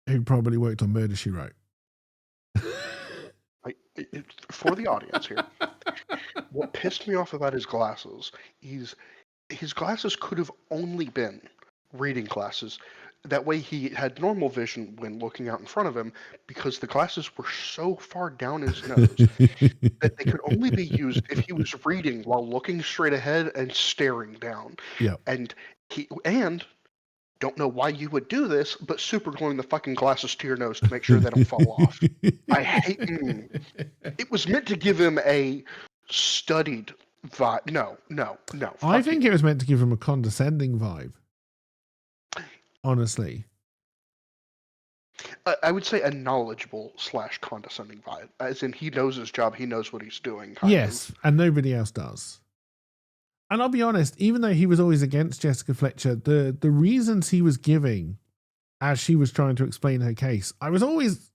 who probably worked on Murder, She Wrote. For the audience here, what pissed me off about his glasses is his glasses could have only been reading glasses. That way he had normal vision when looking out in front of him because the glasses were so far down his nose that they could only be used if he was reading while looking straight ahead and staring down. Yeah. And don't know why you would do this, but super gluing the fucking glasses to your nose to make sure they don't fall off. I hate it was meant to give him a studied vibe. No. I think it was meant to give him a condescending vibe. Honestly. I would say a knowledgeable / condescending vibe. As in, he knows his job, he knows what he's doing. Yes, and nobody else does. And I'll be honest, even though he was always against Jessica Fletcher, the reasons he was giving as she was trying to explain her case, I was always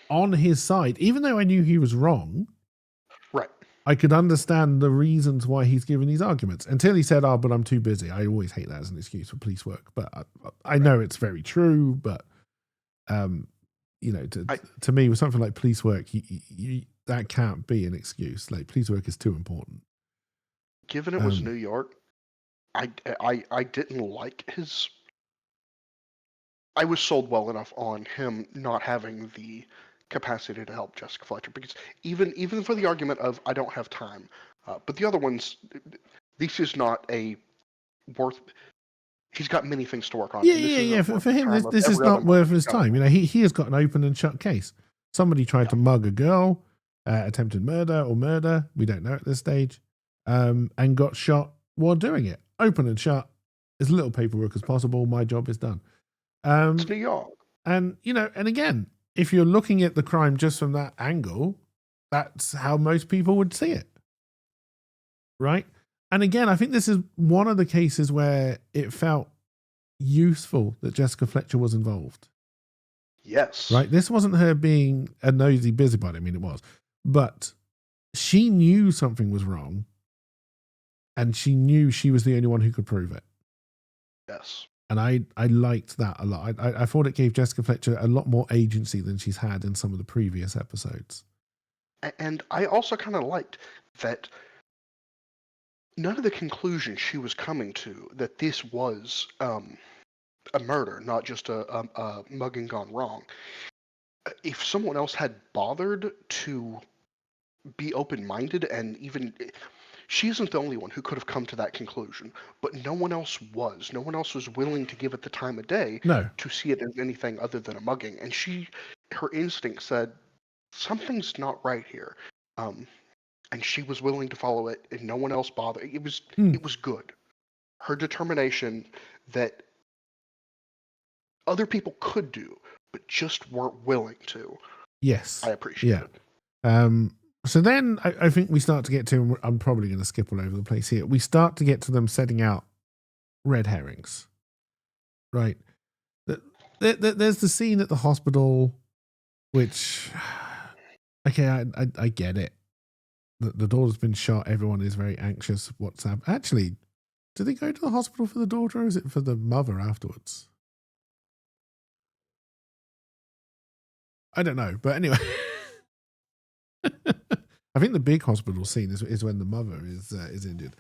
on his side, even though I knew he was wrong. Right. I could understand the reasons why he's giving these arguments until he said, but I'm too busy. I always hate that as an excuse for police work, but I know it's very true. But, to me, with something like police work, that can't be an excuse. Like, police work is too important. Given it was New York, I didn't like his. I was sold well enough on him not having the capacity to help Jessica Fletcher because even for the argument of I don't have time, but the other ones, this is not a worth. He's got many things to work on. Yeah. For him, this is not worth his time. He has got an open and shut case. Somebody tried to mug a girl, attempted murder or murder. We don't know at this stage. And got shot while doing it. Open and shut. As little paperwork as possible. My job is done. It's New York. And, and again, if you're looking at the crime just from that angle, that's how most people would see it. Right? And again, I think this is one of the cases where it felt useful that Jessica Fletcher was involved. Yes. Right? This wasn't her being a nosy busybody. I mean, it was. But she knew something was wrong. And she knew she was the only one who could prove it. Yes. And I liked that a lot. I thought it gave Jessica Fletcher a lot more agency than she's had in some of the previous episodes. And I also kind of liked that none of the conclusions she was coming to, that this was a murder, not just a mugging gone wrong. If someone else had bothered to be open-minded and even... She isn't the only one who could have come to that conclusion, but no one else was. No one else was willing to give it the time of day to see it as anything other than a mugging. And her instinct said, something's not right here. And she was willing to follow it, and no one else bothered. It was good. Her determination that other people could do, but just weren't willing to. Yes. I appreciate it. So then I think we start to get to, I'm probably going to skip all over the place here. We start to get to them setting out red herrings, right? There's the scene at the hospital, which, okay, I get it. The daughter's been shot. Everyone is very anxious. What's happened? Actually, do they go to the hospital for the daughter or is it for the mother afterwards? I don't know. But anyway... I think the big hospital scene is when the mother is injured.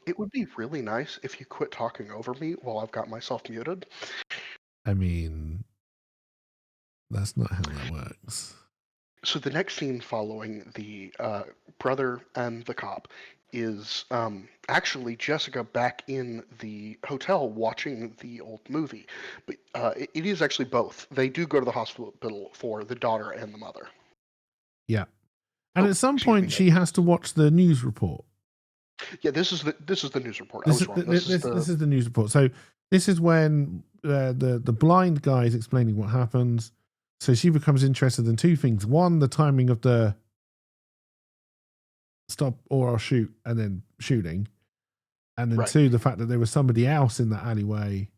It would be really nice if you quit talking over me while I've got myself muted. I mean, that's not how that works. So the next scene following the brother and the cop is actually Jessica back in the hotel watching the old movie. But it is actually both. They do go to the hospital for the daughter and the mother. Yeah. And at some Excuse me. point, she has to watch the news report. Yeah, this is the news report. I This was wrong. This is the news report. So this is when the blind guy is explaining what happens. So she becomes interested in two things. One, the timing of the stop or I'll shoot and then shooting. And then right. two, the fact that there was somebody else in that alleyway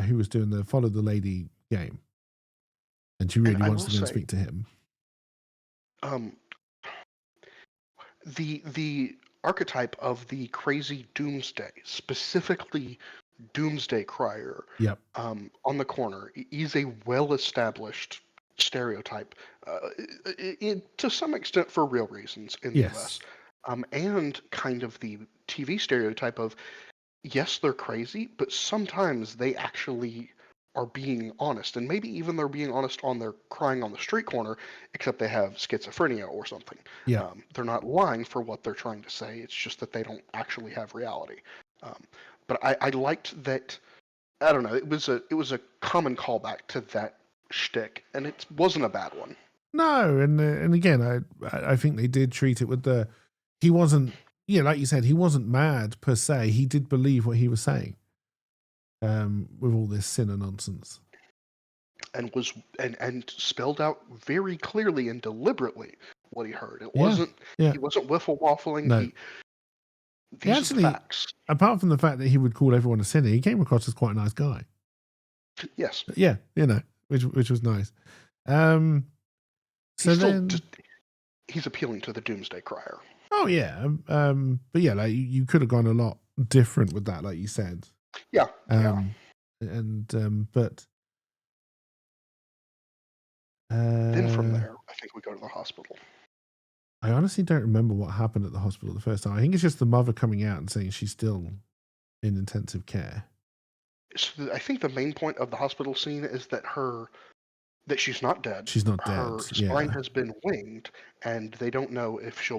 who was doing the follow the lady game. And she really wants to go and speak to him. The archetype of the crazy doomsday, specifically doomsday crier, Yep. on the corner, is a well-established stereotype, to some extent for real reasons in the US. And kind of the TV stereotype of, yes, they're crazy, but sometimes they actually are being honest, and maybe even they're being honest on their crying on the street corner, except they have schizophrenia or something. Yeah. They're not lying for what they're trying to say. It's just that they don't actually have reality. But I liked that. I don't know. It was a common callback to that shtick, and it wasn't a bad one. No, and again, I think they did treat it with the. He wasn't, like you said, he wasn't mad per se. He did believe what he was saying. With all this sinner nonsense, and was and spelled out very clearly and deliberately what he heard. It wasn't. Yeah. He wasn't wiffle waffling. No. These are the facts. Apart from the fact that he would call everyone a sinner, he came across as quite a nice guy. Yes. Yeah, which was nice. So then he's appealing to the doomsday crier. Oh yeah, but yeah, like you could have gone a lot different with that, like you said. Yeah. But then from there, I think we go to the hospital. I honestly don't remember what happened at the hospital the first time. I think it's just the mother coming out and saying she's still in intensive care. So I think the main point of the hospital scene is that she's not dead. She's not dead. Her spine has been winged, and they don't know if she'll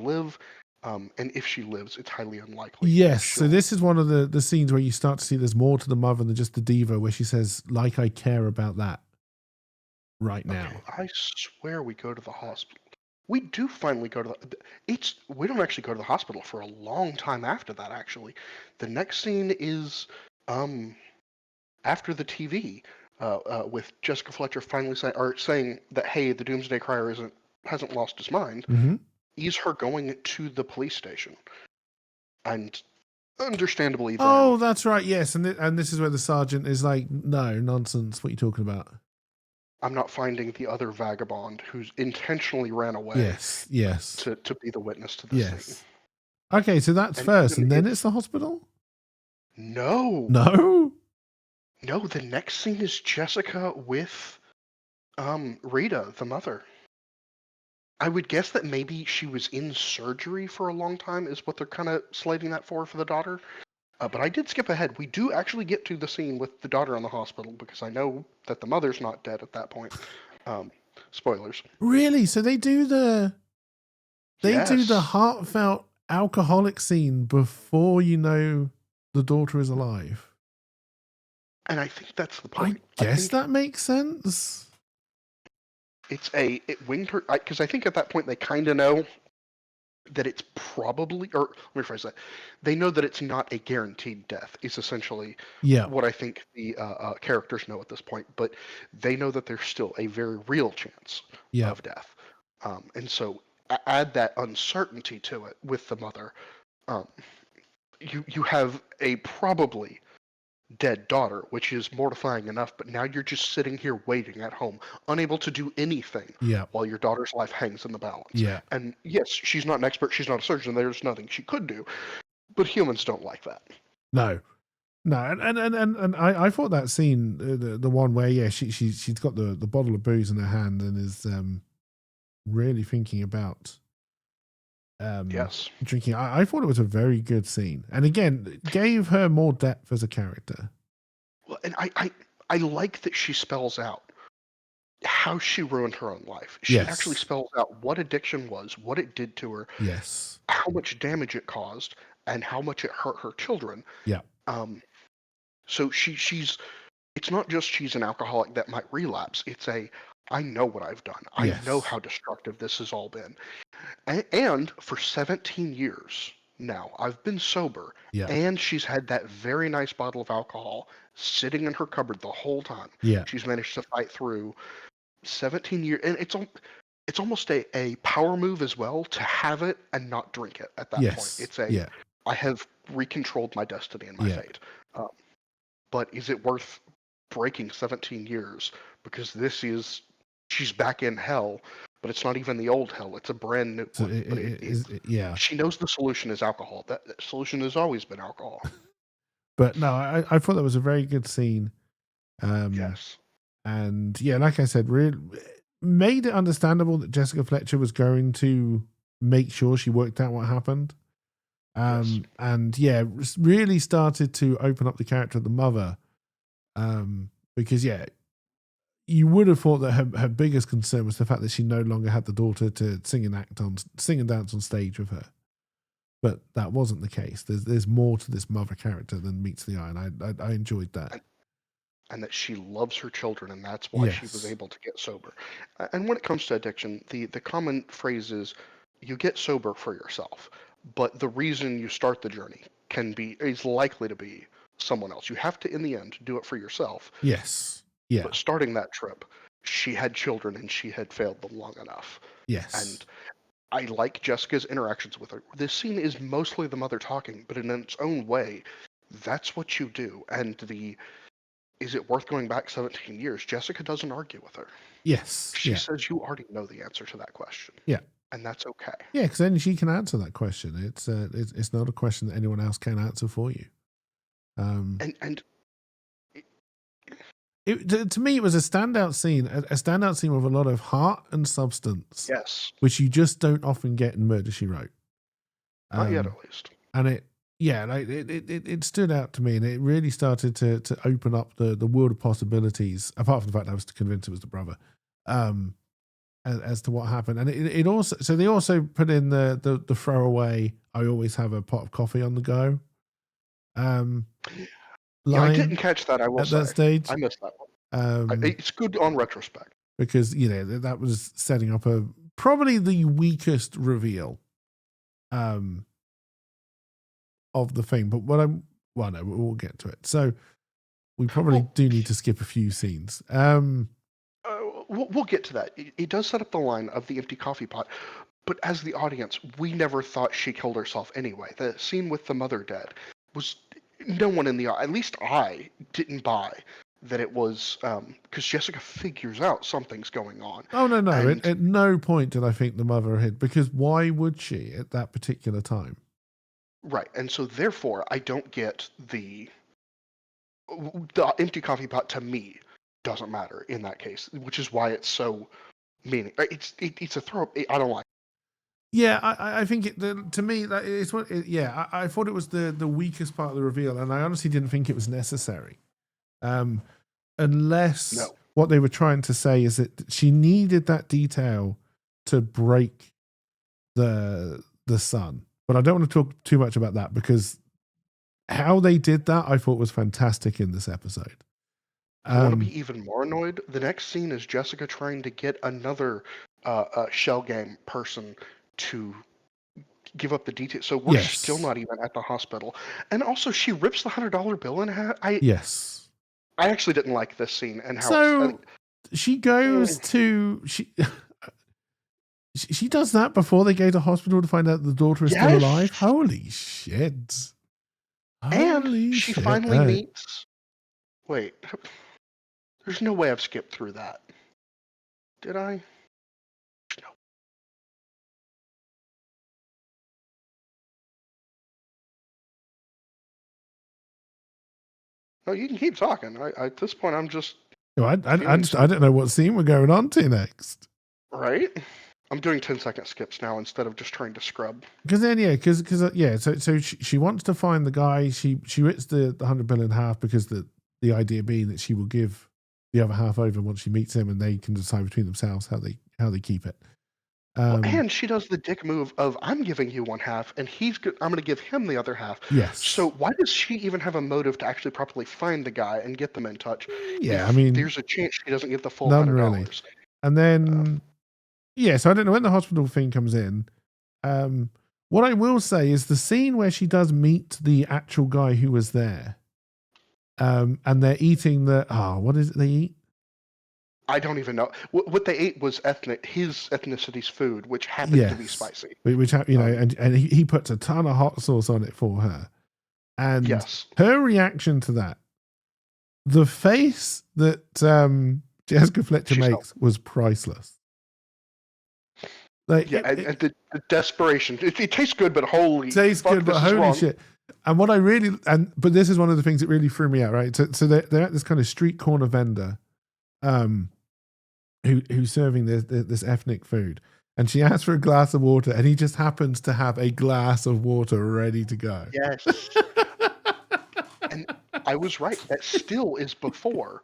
live. And if she lives, it's highly unlikely. Yes. So this is one of the scenes where you start to see there's more to the mother than just the diva, where she says, "Like I care about that right now." Okay, I swear we go to the hospital. We do finally go to we don't actually go to the hospital for a long time after that, actually. The next scene is after the TV, with Jessica Fletcher finally saying that, hey, the Doomsday Crier hasn't lost his mind. Mm-hmm. Is her going to the police station. And understandably then, oh, that's right, yes. And this is where the sergeant is like, no, nonsense, what are you talking about? I'm not finding the other vagabond who's intentionally ran away. Yes. To be the witness to this thing. Okay, so that's first, and then it's the hospital? No. No? No, the next scene is Jessica with Rita, the mother. I would guess that maybe she was in surgery for a long time, is what they're kind of slating that for the daughter. But I did skip ahead. We do actually get to the scene with the daughter in the hospital, because I know that the mother's not dead at that point. Spoilers. Really? So they do the heartfelt alcoholic scene before you know the daughter is alive. And I think that's the point. I guess that makes sense. It winged her, because I think at that point they kind of know that it's probably, or let me rephrase that, they know that it's not a guaranteed death, is essentially what I think the characters know at this point, but they know that there's still a very real chance of death. And so add that uncertainty to it with the mother. You have a probably dead daughter, which is mortifying enough, but now you're just sitting here waiting at home, unable to do anything while your daughter's life hangs in the balance. And yes, she's not an expert, she's not a surgeon, there's nothing she could do, but humans don't like that. No, and I thought that scene, the one where she's got the bottle of booze in her hand and is really thinking about drinking. I thought it was a very good scene, and again gave her more depth as a character. Well, and I like that she spells out how she ruined her own life. She actually Yes. spells out what addiction was, what it did to her, Yes. how much damage it caused, and how much it hurt her children. Yeah. So she's it's not just she's an alcoholic that might relapse. It's I know what I've done. I know Yes. how destructive this has all been. And for 17 years now, I've been sober, Yeah. and she's had that very nice bottle of alcohol sitting in her cupboard the whole time. Yeah. She's managed to fight through 17 years, and it's almost a power move as well to have it and not drink it at that point. Yes. It's Yeah. I have recontrolled my destiny and my Yeah. fate. Um, but is it worth breaking 17 years? Because she's back in hell, but it's not even the old hell. It's a brand new So one. But yeah. she knows the solution is alcohol. That solution has always been alcohol. But no, I thought that was a very good scene. Yes. And yeah, like I said, really made it understandable that Jessica Fletcher was going to make sure she worked out what happened. Yes. And yeah, really started to open up the character of the mother. Because yeah, you would have thought that her biggest concern was the fact that she no longer had the daughter to sing and dance on stage with her. But that wasn't the case. There's more to this mother character than meets the eye, and I enjoyed that. And that she loves her children, and that's why she was able to get sober. And when it comes to addiction, the common phrase is, you get sober for yourself, but the reason you start the journey is likely to be someone else. You have to, in the end, do it for yourself. Yes. Yeah. But starting that trip, she had children and she had failed them long enough. Yes. And I like Jessica's interactions with her. This scene is mostly the mother talking, but in its own way, that's what you do. And is it worth going back 17 years? Jessica doesn't argue with her. Yes. She says you already know the answer to that question. Yeah. And that's okay. Yeah, because then she can answer that question. It's not a question that anyone else can answer for you. To me, it was a standout scene, a standout scene with a lot of heart and substance. Yes. Which you just don't often get in Murder, She Wrote. Not yet, at least. And it stood out to me, and it really started to open up the world of possibilities, apart from the fact I was convinced it was the brother, as to what happened. And it also, so they also put in the throwaway, I always have a pot of coffee on the go. I didn't catch that, I will say. At that stage. I missed that one. It's good on retrospect. Because, that was setting up probably the weakest reveal of the thing. But no, we'll get to it. So we probably do need to skip a few scenes. We'll get to that. It does set up the line of the empty coffee pot. But as the audience, we never thought she killed herself anyway. The scene with the mother dead was... No one in at least I didn't buy that it was, because Jessica figures out something's going on. Oh, no. At no point did I think the mother had, because why would she at that particular time? Right. And so therefore, I don't get the empty coffee pot, to me, doesn't matter in that case, which is why it's so meaningful. It's a throw. I don't like it. Yeah, I think to me that it's what. I thought it was the weakest part of the reveal, and I honestly didn't think it was necessary, unless what they were trying to say is that she needed that detail to break the son. But I don't want to talk too much about that, because how they did that I thought was fantastic in this episode. I want to be even more annoyed. The next scene is Jessica trying to get another shell game person to give up the details. So we're still not even at the hospital. And also, she rips the $100 bill in half. I actually didn't like this scene and how. She goes to she does that before they go to hospital to find out the daughter is still alive. Holy shit! She finally meets. Wait, there's no way I've skipped through that. Did I? No. No, you can keep talking. At this point, I'm just. No, I don't know what scene we're going on to next. Right? I'm doing 10-second skips now instead of just trying to scrub. Because then, so she wants to find the guy. She rips the $100 bill in half because the the idea being that she will give the other half over once she meets him, and they can decide between themselves how they keep it. And she does the dick move of, I'm giving you one half, and I'm going to give him the other half. Yes. So why does she even have a motive to actually properly find the guy and get them in touch? Yeah, if I mean, there's a chance she doesn't get the full none $100. really. And then, so I don't know when the hospital thing comes in. What I will say is the scene where she does meet the actual guy who was there, and they're eating what is it they eat? I don't even know. What they ate was his ethnicity's food, which happened to be spicy. Which and he puts a ton of hot sauce on it for her. And yes, her reaction to that, the face that Jessica Fletcher makes was priceless. Like, and the desperation. It tastes good, but holy shit. And what I really but this is one of the things that really threw me out, right? So they're at this kind of street corner vendor, who's serving this ethnic food, and she asks for a glass of water, and he just happens to have a glass of water ready to go. Yes. And I was right. That still is before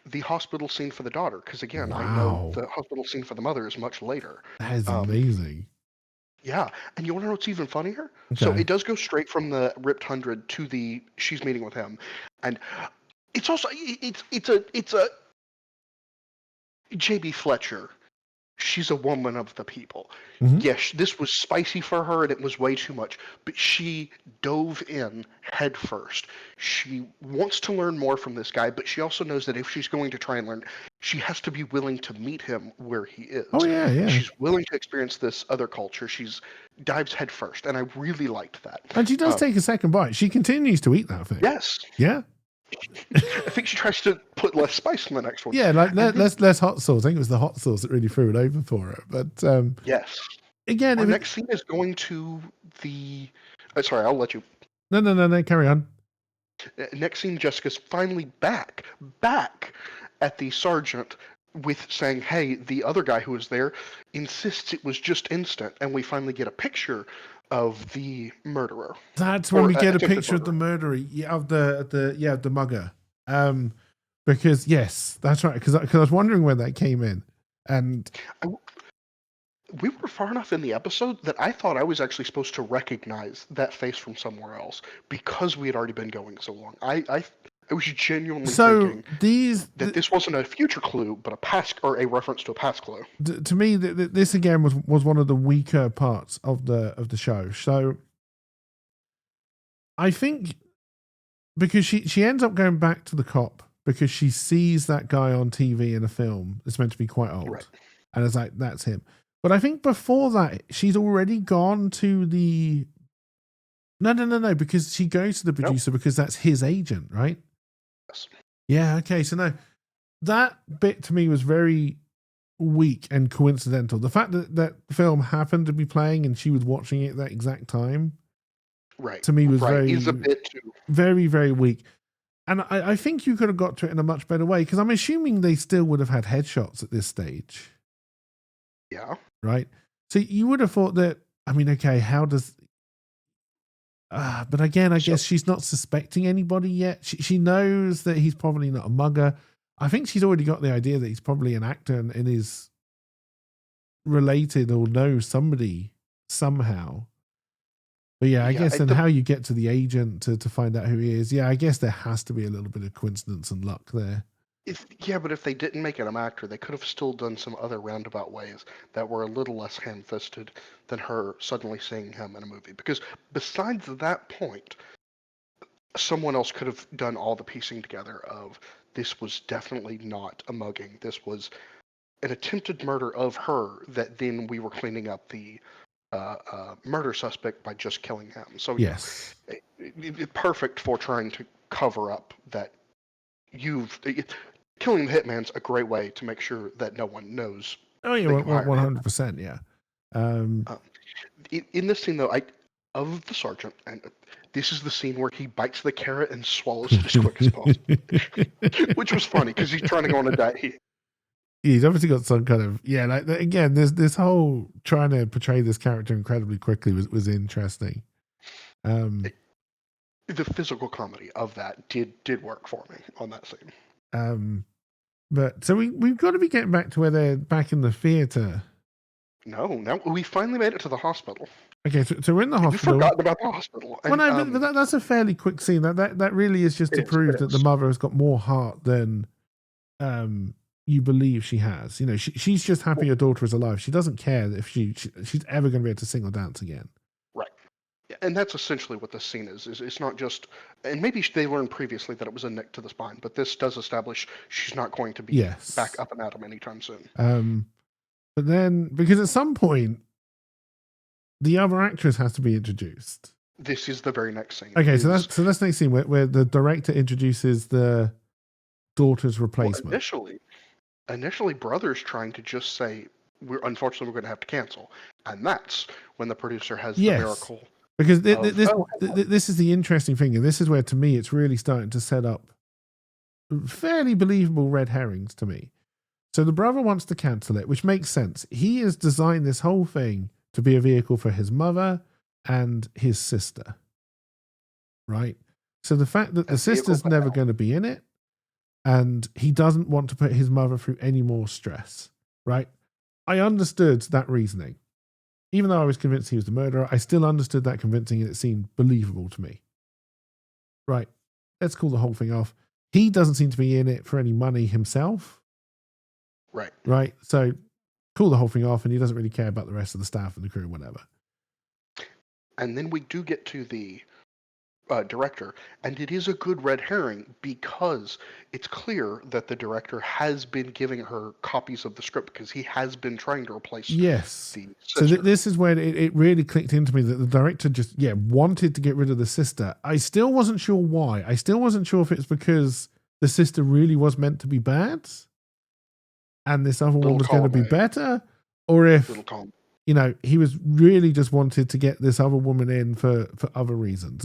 the hospital scene for the daughter, because again, I know the hospital scene for the mother is much later. That is amazing. Yeah, and you want to know what's even funnier? Okay. So it does go straight from the ripped 100 to she's meeting with him, and it's also it's a J.B. Fletcher. She's a woman of the people. Mm-hmm. Yes, this was spicy for her and it was way too much, but she dove in head first. She wants to learn more from this guy, but she also knows that if she's going to try and learn, she has to be willing to meet him where he is. Oh, yeah. She's willing to experience this other culture. She's dives head first, and I really liked that. And she does take a second bite. She continues to eat that thing. Yes. Yeah. I think she tries to put less spice in the next one. Yeah, like less hot sauce. I think it was the hot sauce that really threw it over for her. But yes, again, our next scene is going to the. Sorry, I'll let you. No. Carry on. Next scene, Jessica's finally back at the sergeant with saying, "Hey, the other guy who was there insists it was just instant," and we finally get a picture of the murderer. That's when we get a picture of the murderer, of the mugger. Because yes, that's right. Because I was wondering where that came in, and we were far enough in the episode that I thought I was actually supposed to recognize that face from somewhere else because we had already been going so long. I was genuinely thinking that this wasn't a future clue, but a past or a reference to a past clue. To me, this again was one of the weaker parts of the show. So I think because she ends up going back to the cop because she sees that guy on TV in a film that's meant to be quite old, right. And it's like, that's him. But I think before that, she's already gone to the. No, because she goes to the producer because that's his agent, right? Yes. Yeah, okay. So no, that bit to me was very weak and coincidental. The fact that that film happened to be playing and she was watching it at that exact time, right, to me was is a bit too very, very weak. And I think you could have got to it in a much better way because I'm assuming they still would have had headshots at this stage. Yeah. Right. So you would have thought that. I mean, okay, how does? But again, I guess she's not suspecting anybody yet. She knows that he's probably not a mugger. I think she's already got the idea that he's probably an actor and is related or knows somebody somehow. But yeah, I guess and how you get to the agent to find out who he is. Yeah, I guess there has to be a little bit of coincidence and luck there. But if they didn't make it an actor, they could have still done some other roundabout ways that were a little less ham-fisted than her suddenly seeing him in a movie. Because besides that point, someone else could have done all the piecing together of this was definitely not a mugging. This was an attempted murder of her that then we were cleaning up the murder suspect by just killing him. So yes, perfect for trying to cover up that killing the hitman's a great way to make sure that no one knows. Oh yeah, 100%. Yeah. In this scene though, of the sergeant, and this is the scene where he bites the carrot and swallows it as quick as possible, which was funny because he's trying to go on a diet. He's obviously got some kind of like again. There's this whole trying to portray this character incredibly quickly was interesting. the physical comedy of that did work for me on that scene. But so we've got to be getting back to where they're back in the theater. No, we finally made it to the hospital. Okay, so we're in the You've hospital. forgotten about the hospital. Well, And, no, but that's a fairly quick scene. That really is just to prove that the mother has got more heart than you believe she has. You know, she's just happy her daughter is alive. She doesn't care if she's ever going to be able to sing or dance again. Right. And that's essentially what this scene is it's not just, and maybe they learned previously that it was a nick to the spine, but this does establish she's not going to be back up and at him anytime soon. But then, because at some point, the other actress has to be introduced. This is the very next scene. Okay, so that's next scene where the director introduces the daughter's replacement. Well, initially, Brother's trying to just say, unfortunately, we're going to have to cancel. And that's when the producer has the miracle. Because this is the interesting thing, and this is where, to me, it's really starting to set up fairly believable red herrings to me. So the brother wants to cancel it, which makes sense. He has designed this whole thing to be a vehicle for his mother and his sister. Right? So the fact that the sister's never going to be in it, and he doesn't want to put his mother through any more stress. Right? I understood that reasoning. Even though I was convinced he was the murderer, I still understood that convincing, and it seemed believable to me. Right. Let's call the whole thing off. He doesn't seem to be in it for any money himself. Right. Right. So call the whole thing off, and he doesn't really care about the rest of the staff and the crew, whatever. And then we do get to the director, and it is a good red herring because it's clear that the director has been giving her copies of the script because he has been trying to replace the sister. So this is when it really clicked into me that the director just wanted to get rid of the sister. I still wasn't sure why. I still wasn't sure if it's because the sister really was meant to be bad and this other one was going to be better, or if he was really just wanted to get this other woman in for other reasons.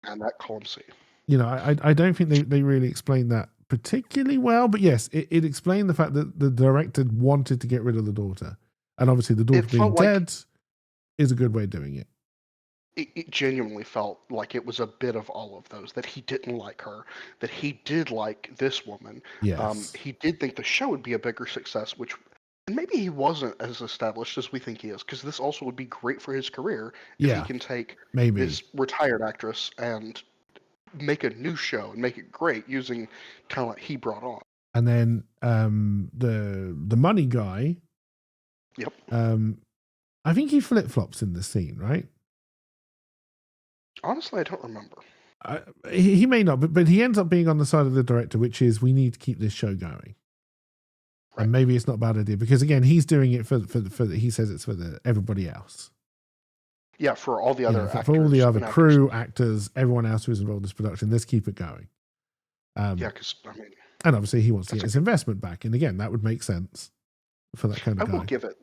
And that column C. I don't think they really explained that particularly well, but yes, it explained the fact that the director wanted to get rid of the daughter. And obviously the daughter being dead is a good way of doing it. It genuinely felt like it was a bit of all of those, that he didn't like her, that he did like this woman. Yes. He did think the show would be a bigger success, and maybe he wasn't as established as we think he is, because this also would be great for his career if he can take this retired actress and make a new show and make it great using talent he brought on. And then the money guy. Yep. I think he flip-flops in the scene, right? Honestly, I don't remember. He may not, but he ends up being on the side of the director, which is we need to keep this show going. Right. And maybe it's not a bad idea because again, he's doing it for he says it's for everybody else. Yeah, for all the other actors, for all the other crew, actors, everyone else who's involved in this production. Let's keep it going. Because and obviously he wants to get his investment back, and again, that would make sense for that kind of guy. I will give it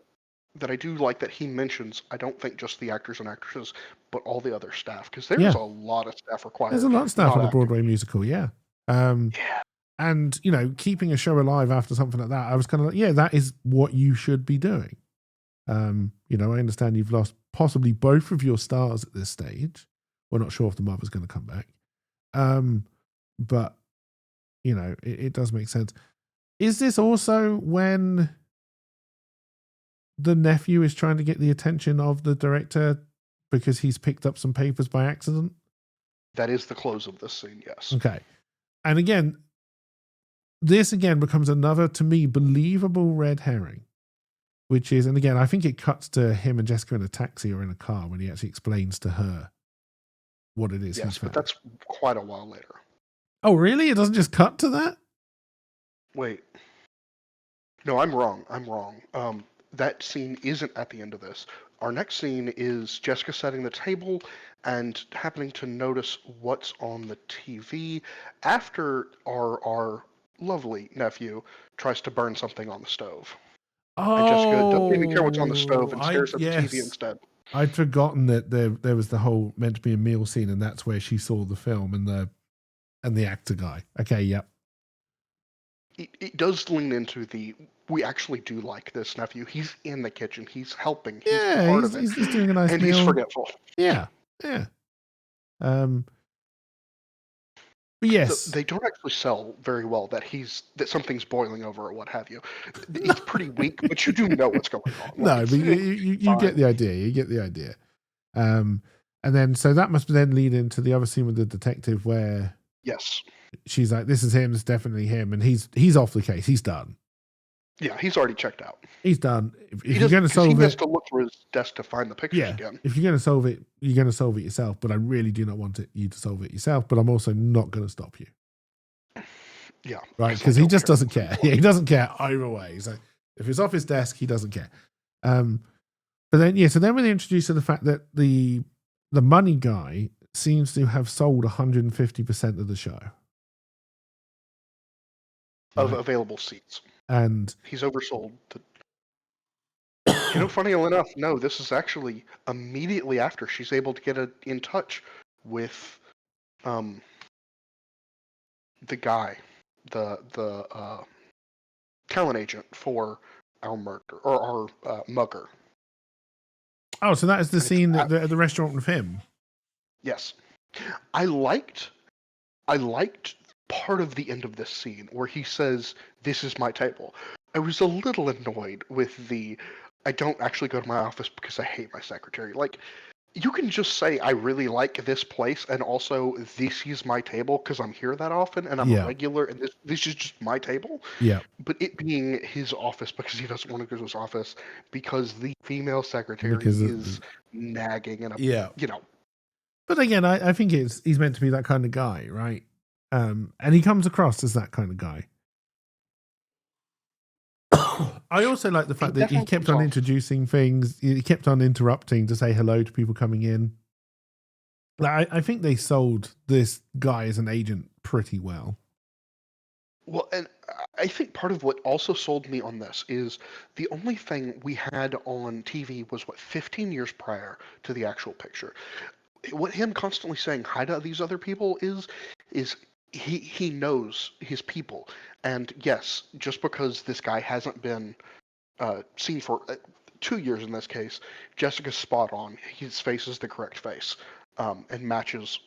that I do like that he mentions, I don't think just the actors and actresses, but all the other staff, because there's a lot of staff required. There's a lot of staff on a Broadway musical, and keeping a show alive after something like that, I was kind of like, that is what you should be doing. I understand you've lost possibly both of your stars at this stage. We're not sure if the mother's going to come back. But it does make sense. Is this also when the nephew is trying to get the attention of the director because he's picked up some papers by accident? That is the close of this scene, yes. Okay. And again, this becomes another, to me, believable red herring, which is, and again, I think it cuts to him and Jessica in a taxi or in a car when he actually explains to her what it is. Yes, but that's quite a while later. Oh, really? It doesn't just cut to that? Wait. No, I'm wrong. That scene isn't at the end of this. Our next scene is Jessica setting the table and happening to notice what's on the TV after our lovely nephew tries to burn something on the stove. Oh, and Jessica doesn't even care what's on the stove and stares at the TV instead. I'd forgotten that there was the whole meant to be a meal scene, and that's where she saw the film and the actor guy. Okay, yep. It does lean into we actually do like this nephew. He's in the kitchen. He's helping. He's part of it. He's doing a nice and meal. He's forgetful. Yeah. Yes. They don't actually sell very well that something's boiling over or what have you. It's pretty weak, but you do know what's going on. No, Like, but it's you get fine. the idea. You get the idea. And then so that must then lead into the other scene with the detective where Yes. she's like, "This is him. It's definitely him," and he's off the case. He's done. Yeah, he's already checked out. He's done. If He you're going to because he solve has it, to look through his desk to find the pictures yeah. again. If you're going to solve it, you're going to solve it yourself. But I really do not want you to solve it yourself. But I'm also not going to stop you. Yeah. Right, because he just doesn't care. Yeah, he doesn't care either way. So if it's off his desk, he doesn't care. But then, yeah, so then we're introduced to the fact that the money guy seems to have sold 150% of the show. Of available seats. And he's oversold. Funny enough, no, this is actually immediately after she's able to get in touch with the guy, the talent agent for our murder or our mugger. Oh, so that is the scene at the restaurant with him. Yes, I liked part of the end of this scene where he says, "This is my table." I was a little annoyed with I don't actually go to my office because I hate my secretary. Like, you can just say, I really like this place, and also, this is my table because I'm here that often, and I'm a regular, and this is just my table. Yeah. But it being his office because he doesn't want to go to his office because the female secretary is nagging and But again, I think he's meant to be that kind of guy, right? And he comes across as that kind of guy. I also like the fact that he kept on introducing things. He kept on interrupting to say hello to people coming in. Like, I think they sold this guy as an agent pretty well. Well, and I think part of what also sold me on this is the only thing we had on TV was 15 years prior to the actual picture. What him constantly saying hi to these other people is he knows his people. And yes, just because this guy hasn't been seen for 2 years in this case, Jessica's spot on. His face is the correct face, and matches.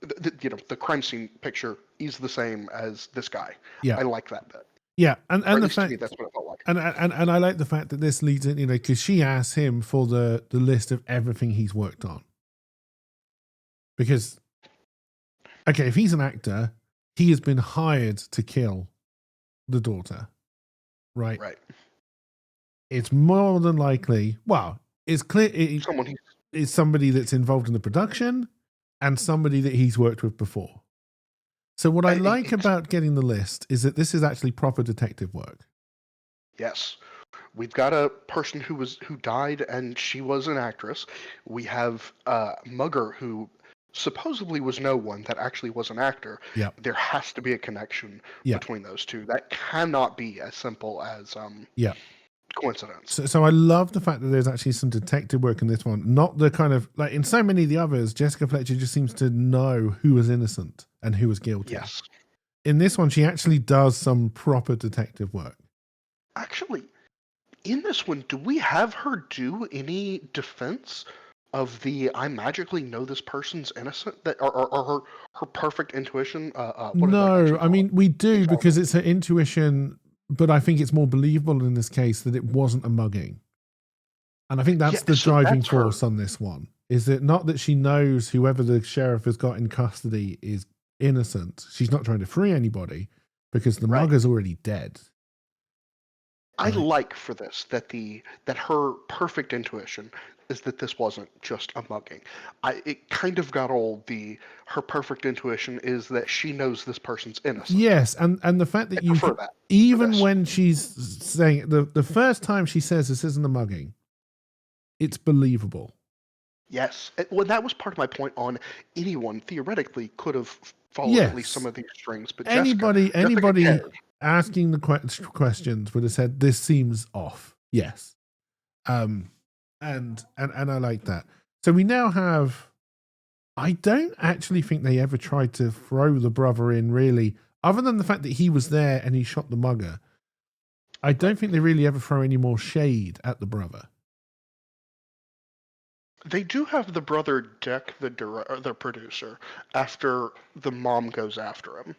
The crime scene picture is the same as this guy. Yeah, I like that bit. Yeah, and the fact, to me, that's what it felt like. And I like the fact that this leads in, because she asks him for the list of everything he's worked on. Because, okay, if he's an actor, he has been hired to kill the daughter, right? Right. It's more than likely. Well, it's clear it's somebody that's involved in the production and somebody that he's worked with before. So what I like about getting the list is that this is actually proper detective work. Yes. We've got a person who died and she was an actress. We have a mugger who supposedly was no one that actually was an actor. Yeah. There has to be a connection between those two. That cannot be as simple as coincidence. So I love the fact that there's actually some detective work in this one. Not the kind of, like in so many of the others, Jessica Fletcher just seems to know who was innocent and who was guilty. Yes. In this one, she actually does some proper detective work. Actually, in this one, do we have her do any defense of I magically know this person's innocent, that or her perfect intuition? No, I mean, we do because it's her intuition, but I think it's more believable in this case that it wasn't a mugging. And I think that's the driving force on this one. Is it not that she knows whoever the sheriff has got in custody is innocent? She's not trying to free anybody because the mugger's already dead. I like for this that her perfect intuition is that this wasn't just a mugging. It kind of got old. Her perfect intuition is that she knows this person's innocent. Yes, and the fact that you prefer that even when she's saying the first time she says this isn't a mugging, it's believable. Yes, well, that was part of my point on anyone theoretically could have followed at least some of these strings, but anybody asking the questions would have said this seems off. Yes, and I like that. So we now have. I don't actually think they ever tried to throw the brother in, really, other than the fact that he was there and he shot the mugger. I don't think they really ever throw any more shade at the brother. They do have the brother deck the producer after the mom goes after him.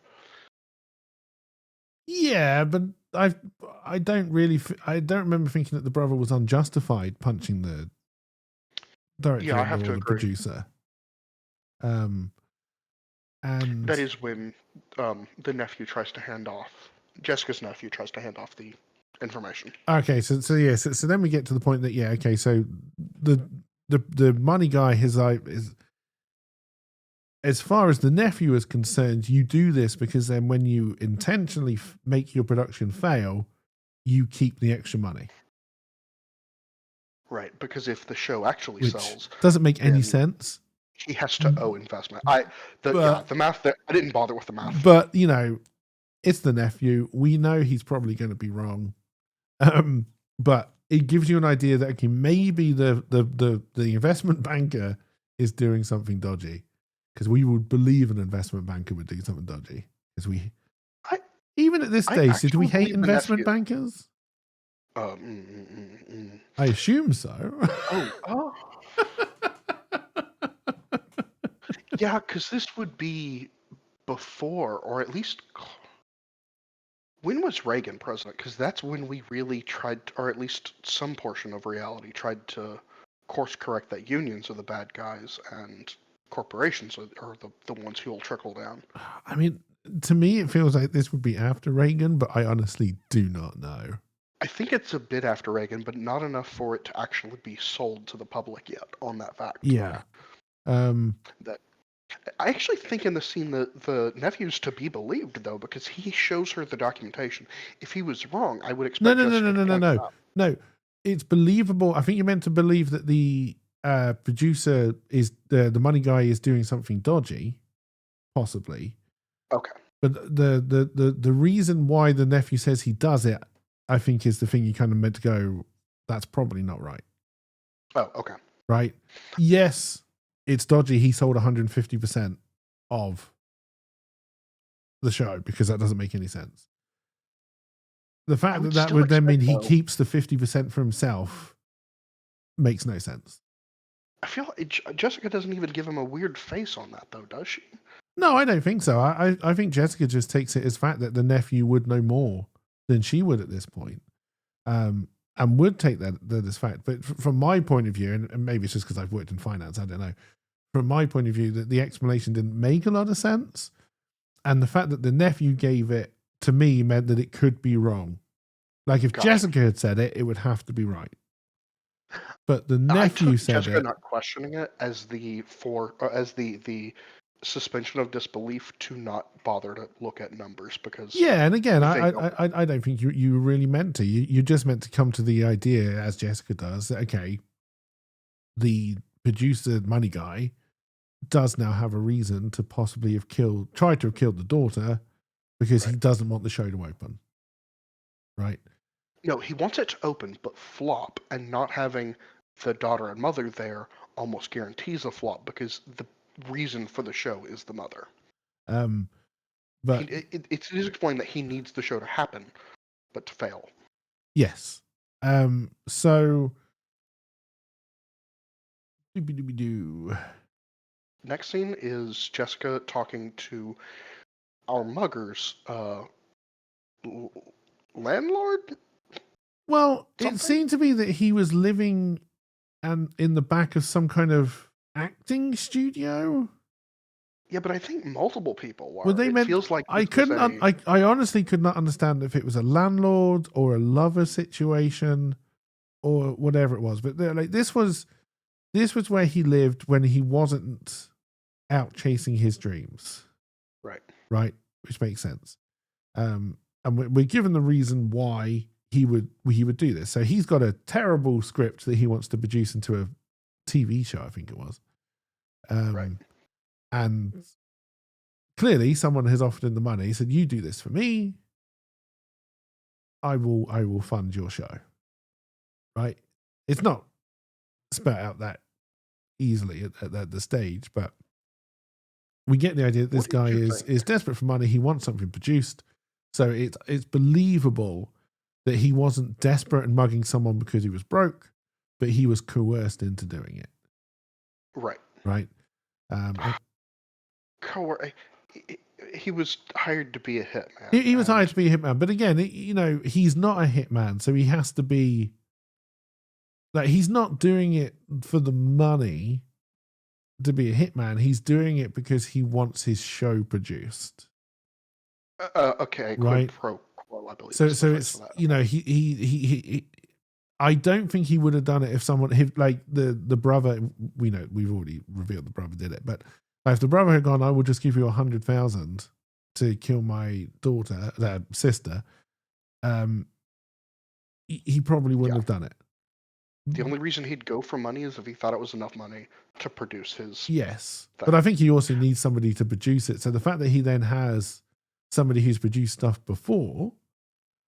Yeah, but I don't remember thinking that the brother was unjustified punching the director Yeah, I have to or the agree. producer. And That is when the nephew tries to hand off Jessica's nephew tries to hand off the information. okay, so then we get to the point that okay, so the money guy is as far as the nephew is concerned, you do this because then when you intentionally make your production fail, you keep the extra money. Right, because if the show actually Which sells, doesn't make any then sense. he has to owe investment. But The math there, I didn't bother with the math. but it's the nephew. We know he's probably going to be wrong. But it gives you an idea that okay, maybe the investment banker is doing something dodgy, because we would believe an investment banker would do something dodgy. Because I even at this I stage, did we actually hate believe the investment nephew. bankers? Uh, mm, mm, mm, mm. I assume so. Oh, yeah, because this would be before, or at least when was Reagan president? Because that's when we really tried, or at least some portion of reality tried to course correct that unions are the bad guys and corporations are the ones who will trickle down. I mean, to me, it feels like this would be after Reagan, but I honestly do not know. I think it's a bit after Reagan, but not enough for it to actually be sold to the public yet on that fact. Yeah. That I actually think in the scene the nephew's to be believed though, because he shows her the documentation. If he was wrong, I would No, expect no, no, no, Jessica to no, no, point him no. out. No, it's believable. I think you're meant to believe that the producer is the money guy is doing something dodgy, possibly. Okay. But the reason why the nephew says he does it, I think, is the thing you kind of meant to go, that's probably not right. Oh, okay. Right? Yes, it's dodgy. He sold 150% of the show because that doesn't make any sense. The fact that that still would then mean expect, he though, keeps the 50% for himself makes no sense. I feel like Jessica doesn't even give him a weird face on that, though, does she? No, I don't think so. I think Jessica just takes it as fact that the nephew would know more than she would at this point, and would take that as fact. But from my point of view, and maybe it's just because I've worked in finance, I don't know. From my point of view, that the explanation didn't make a lot of sense, and the fact that the nephew gave it to me meant that it could be wrong. Like if Gotcha. Jessica had said it, it would have to be right. But the I nephew took said Jessica it. not questioning it as the suspension of disbelief to not bother to look at numbers because Yeah, and again, they I don't think you really meant to. You just meant to come to the idea, as Jessica does, that okay, the producer money guy does now have a reason to possibly tried to have killed the daughter because he Right. doesn't want the show to open. Right? No, he wants it to open but flop, and not having the daughter and mother there almost guarantees a flop because the reason for the show is the mother. But It is explained that he needs the show to happen, but to fail. yes. So do. Next scene is Jessica talking to our mugger's landlord. Well, it Something. seemed to be that he was living in the back of some kind of acting studio. Yeah, but I think multiple people Were were. they It meant? feels like I this was couldn't. I honestly could not understand if it was a landlord or a lover situation or whatever it was. But like this was where he lived when he wasn't out chasing his dreams, right. right? Which makes sense. And we're given the reason why he would do this. So he's got a terrible script that he wants to produce into a TV show. I think it was. Right. And clearly, someone has offered him the money. Said, "You do this for me. I will fund your show." Right? It's not spelled out that easily at the stage, but we get the idea that this What did guy you is think? desperate for money. He wants something produced, so it's believable that he wasn't desperate and mugging someone because he was broke, but he was coerced into doing it. Right. right? I, He was hired to be a hitman, he was hired and to be a hitman, but again, he's not a hitman, so he has to be like, he's not doing it for the money to be a hitman. He's doing it because he wants his show produced, okay, quid right? pro quo, I believe So is the phrase it's for that. he I don't think he would have done it if someone, like the brother. We've already revealed the brother did it, but if the brother had gone, I will just give you 100,000 to kill my daughter, sister. He probably wouldn't Yeah. have done it. The only reason he'd go for money is if he thought it was enough money to produce his Yes, thing. but I think he also needs somebody to produce it. So the fact that he then has somebody who's produced stuff before,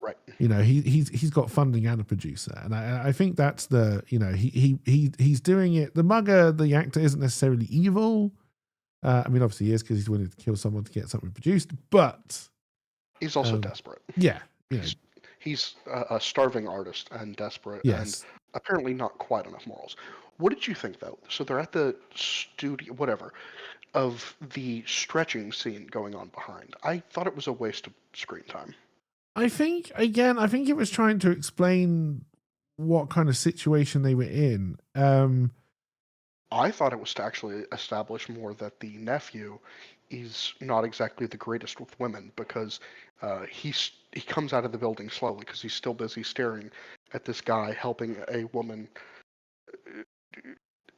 Right. He's got funding and a producer, and I think that's the he's doing it. The mugger, the actor, isn't necessarily evil. I mean, obviously he is, because he's willing to kill someone to get something produced, but He's also desperate. yeah, He's a starving artist and desperate, and yes. apparently not quite enough morals. What did you think, though? So they're at the studio, whatever, of the stretching scene going on behind. I thought it was a waste of screen time. I think it was trying to explain what kind of situation they were in. I thought it was to actually establish more that the nephew is not exactly the greatest with women, because he comes out of the building slowly because he's still busy staring at this guy helping a woman.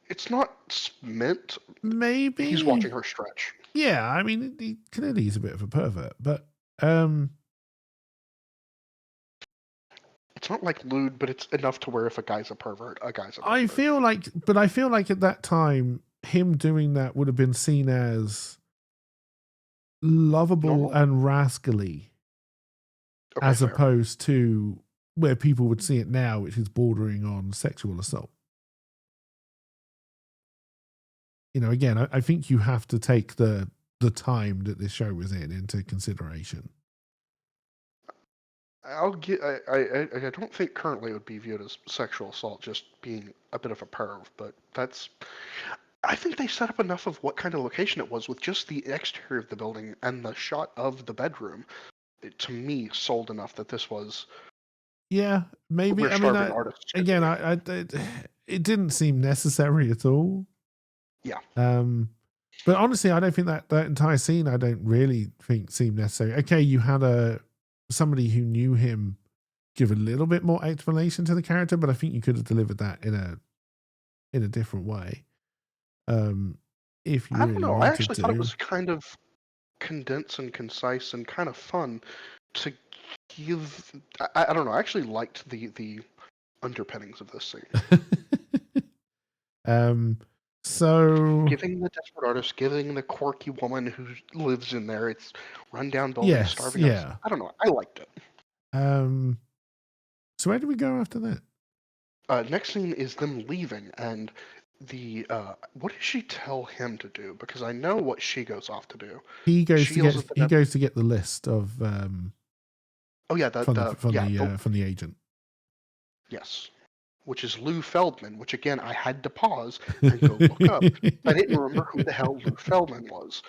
It's not meant. Maybe He's watching her stretch. Yeah, I mean, clearly he's a bit of a pervert, but It's not like lewd, but it's enough to where if a guy's a pervert, a guy's a pervert. I feel like at that time, him doing that would have been seen as lovable Normal. and rascally, Okay, as fair. opposed to where people would see it now, which is bordering on sexual assault. Again, I think you have to take the time that this show was in into consideration. I don't think currently it would be viewed as sexual assault, just being a bit of a perv, but I think they set up enough of what kind of location it was with just the exterior of the building and the shot of the bedroom. It, to me, sold enough that this was. Yeah, maybe. We're I mean, starving artists. again, it didn't seem necessary at all. Yeah. But honestly, I don't think that entire scene, I don't really think seemed necessary. Okay, you had somebody who knew him give a little bit more explanation to the character, but I think you could have delivered that in a different way. If you I don't really know. I wanted actually to. thought it was kind of condensed and concise and kind of fun to give. I don't know. I actually liked the underpinnings of this scene. So Giving the desperate artist, giving the quirky woman who lives in there, it's rundown building, yes, starving artist. yeah. I don't know. I liked it. So where do we go after that? Next scene is them leaving, and the what does she tell him to do? Because I know what she goes off to do. He goes She to yells get at the he goes to get the list of oh yeah, from the agent. Yes, which is Lou Feldman. Which again, I had to pause and go look up. I didn't remember who the hell Lou Feldman was.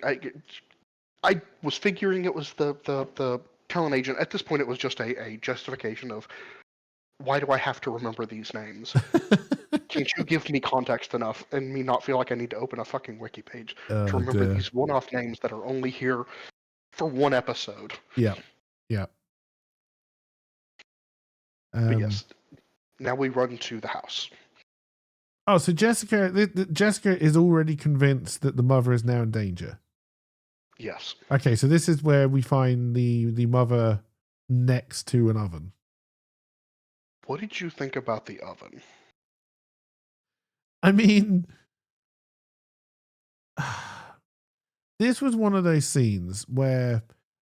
I was figuring it was the talent agent. At this point, it was just a justification of why do I have to remember these names? Can't you give me context enough and me not feel like I need to open a fucking wiki page to remember these one-off names that are only here for one episode? Yeah. But yes, now we run to the house. Oh, so Jessica is already convinced that the mother is now in danger. Yes. Okay, so this is where we find the mother next to an oven. What did you think about the oven? I mean, this was one of those scenes where,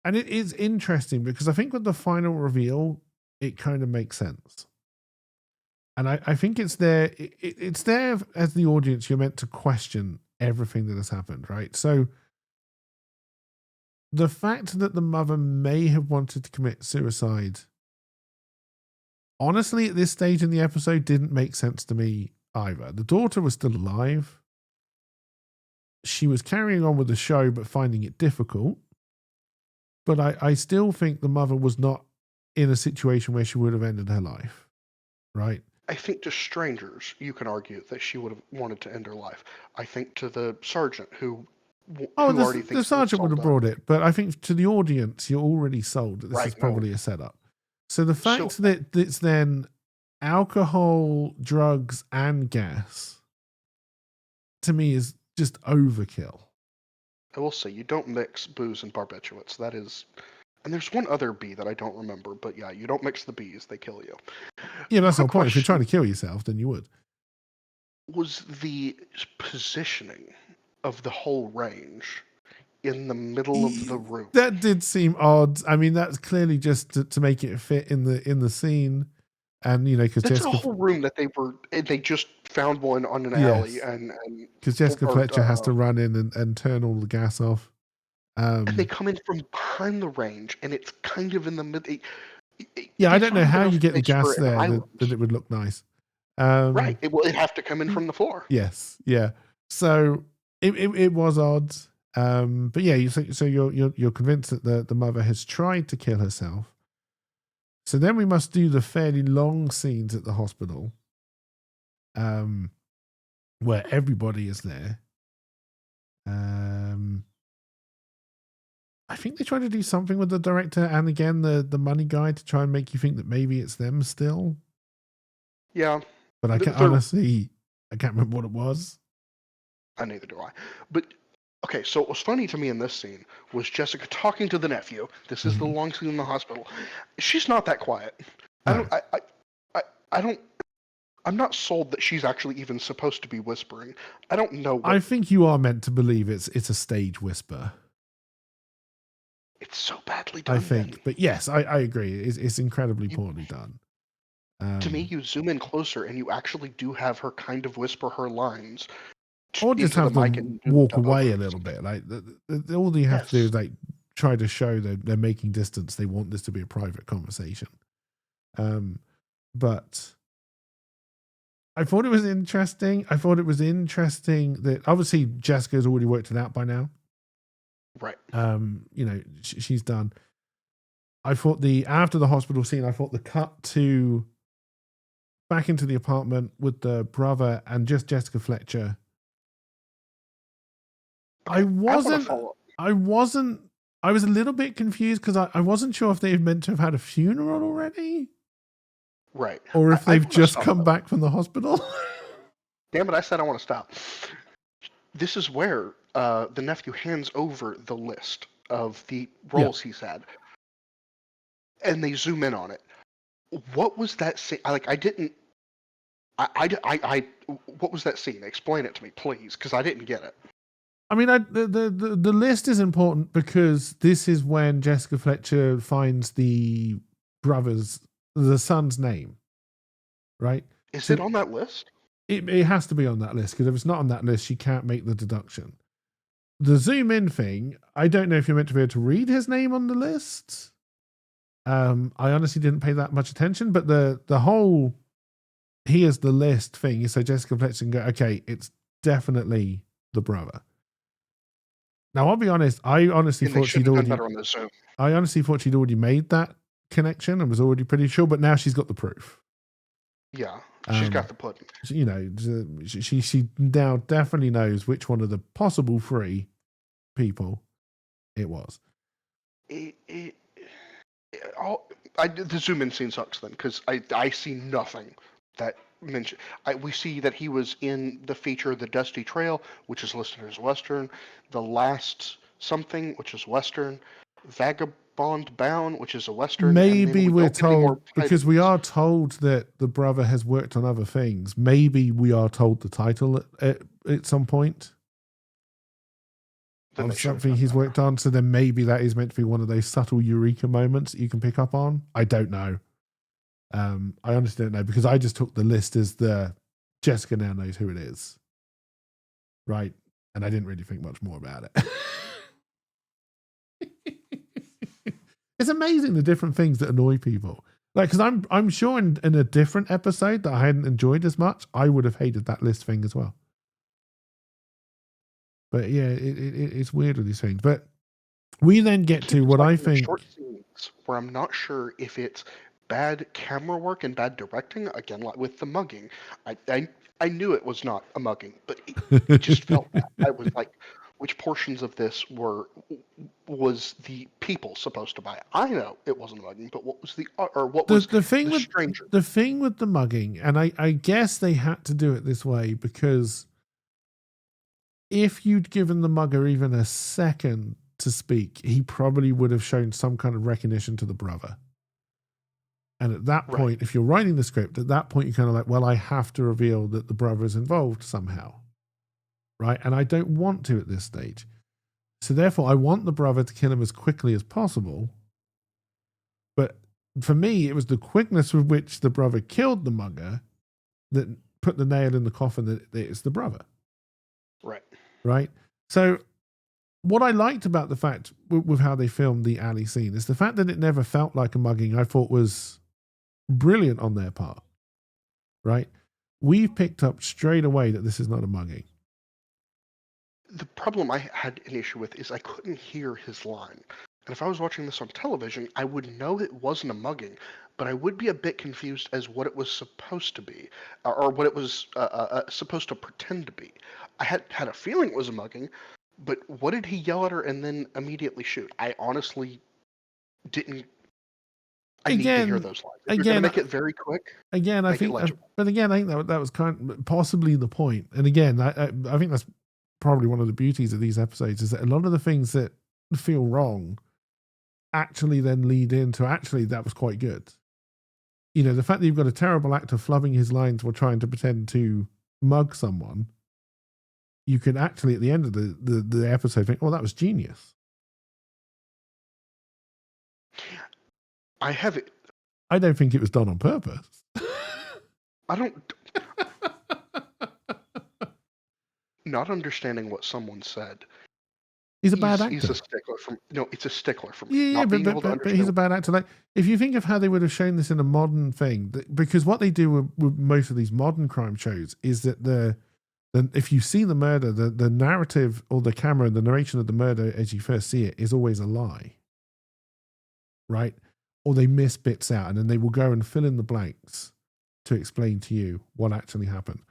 and it is interesting because I think with the final reveal, it kind of makes sense. And I think it's there. It's there as the audience. You're meant to question everything that has happened, right? So the fact that the mother may have wanted to commit suicide, honestly, at this stage in the episode, didn't make sense to me either. The daughter was still alive. She was carrying on with the show, but finding it difficult. But I still think the mother was not in a situation where she would have ended her life, right? I think to strangers, you can argue that she would have wanted to end her life. I think to the sergeant who already thinks the sergeant would have brought it, but I think to the audience, you're already sold that this is probably a setup. So the fact that it's then alcohol, drugs, and gas, to me, is just overkill. I will say, you don't mix booze and barbiturates. That is... And there's one other bee that I don't remember, but yeah, you don't mix the bees. They kill you. Yeah, that's the point. If you're trying to kill yourself, then you would. Was the positioning of the whole range in the middle of the room? That did seem odd. I mean, that's clearly just to make it fit in the scene. And, you know, because Jessica... a whole room that they just found one on an alley. And because Jessica Fletcher has to run in and turn all the gas off. And they come in from behind the range, and it's kind of in the middle. Yeah, I don't know how you get the gas there that it would look nice. Right. It'd have to come in from the floor. Yes. Yeah. So it was odd. But yeah, so you're convinced that the mother has tried to kill herself. So then we must do the fairly long scenes at the hospital, where everybody is there. I think they try to do something with the director and again the money guy to try and make you think that maybe it's them still. Yeah. But I can't remember what it was. Neither do I. But okay, so what was funny to me in this scene was Jessica talking to the nephew. This is the long scene in the hospital. She's not that quiet. No. I'm not sold that she's actually even supposed to be whispering. I don't know. I think you are meant to believe it's a stage whisper. It's so badly done. I think, but yes, I agree. It's incredibly poorly done. To me, you zoom in closer and you actually do have her kind of whisper her lines. Or just have them walk away a little bit. Like all you have to do is like try to show that they're making distance. They want this to be a private conversation. But I thought it was interesting. That obviously Jessica's already worked it out by now. Right. You know, she's done. I thought after the hospital scene, I thought the cut to back into the apartment with the brother and just Jessica Fletcher. Okay, I was a little bit confused because I wasn't sure if they meant to have had a funeral already. Right. Or if they've just come back from the hospital. Damn it, I said I want to stop. This is where the nephew hands over the list of the roles he's had. And they zoom in on it. What was that scene? What was that scene? Explain it to me, please, because I didn't get it. I mean, the list is important because this is when Jessica Fletcher finds the son's name, right? Is it on that list? It has to be on that list because if it's not on that list, she can't make the deduction. The zoom in thing, I don't know if you're meant to be able to read his name on the list. I honestly didn't pay that much attention, but the whole here's the list thing is so Jessica Fletcher can go, okay, it's definitely the brother. Now, I'll be honest. I honestly thought she'd already made that connection and was already pretty sure. But now she's got the proof. Yeah, she's got the pudding. You know, she now definitely knows which one of the possible 3 people it was. The zoom in scene sucks then because I see nothing that mention. We see that he was in the feature The Dusty Trail, which is listed as Western, The Last Something, which is Western, Vagabond Bound, which is a Western. Maybe we're told, because we are told that the brother has worked on other things, maybe we are told the title at some point of something he's worked on, so then maybe that is meant to be one of those subtle eureka moments that you can pick up on. I don't know. I honestly don't know because I just took the list as the Jessica now knows who it is, right? And I didn't really think much more about it. It's amazing the different things that annoy people. Like, because I'm sure in a different episode that I hadn't enjoyed as much, I would have hated that list thing as well. But yeah, it's weird with these things. But we then get to what I think. Short scenes where I'm not sure if it's bad camera work and bad directing. Again, like with the mugging, I knew it was not a mugging, but it just felt bad. I was like, which portions of this was the people supposed to buy it? I know it wasn't a mugging, but what was the thing the with stranger? The thing with the mugging, and I guess they had to do it this way because if you'd given the mugger even a second to speak, he probably would have shown some kind of recognition to the brother. And at that point, if you're writing the script, at that point, you're kind of like, well, I have to reveal that the brother is involved somehow. Right? And I don't want to at this stage. So therefore, I want the brother to kill him as quickly as possible. But for me, it was the quickness with which the brother killed the mugger that put the nail in the coffin that it's the brother. Right. Right? So what I liked about the fact with how they filmed the alley scene is the fact that it never felt like a mugging. I thought was brilliant on their part. Right? We've picked up straight away that this is not a mugging. The problem I had an issue with is I couldn't hear his line. And if I was watching this on television, I would know it wasn't a mugging, but I would be a bit confused as what it was supposed to be, or what it was supposed to pretend to be. I had a feeling it was a mugging, but what did he yell at her and then immediately shoot? I honestly didn't. I need to hear those lines. If you're going to make it very quick. Again, I think, but again, I think that was kind of possibly the point. And again, I think that's probably one of the beauties of these episodes is that a lot of the things that feel wrong actually then lead into actually that was quite good. You know, the fact that you've got a terrible actor flubbing his lines while trying to pretend to mug someone, you can actually at the end of the episode think, oh, that was genius. I don't think it was done on purpose. I don't. Not understanding what someone said. He's a bad actor. He's a stickler for me. It's a stickler for me. Yeah, but he's a bad actor. Like, if you think of how they would have shown this in a modern thing, because what they do with most of these modern crime shows is that if you see the murder, the narrative or the camera and the narration of the murder as you first see it is always a lie, right? Or they miss bits out, and then they will go and fill in the blanks to explain to you what actually happened.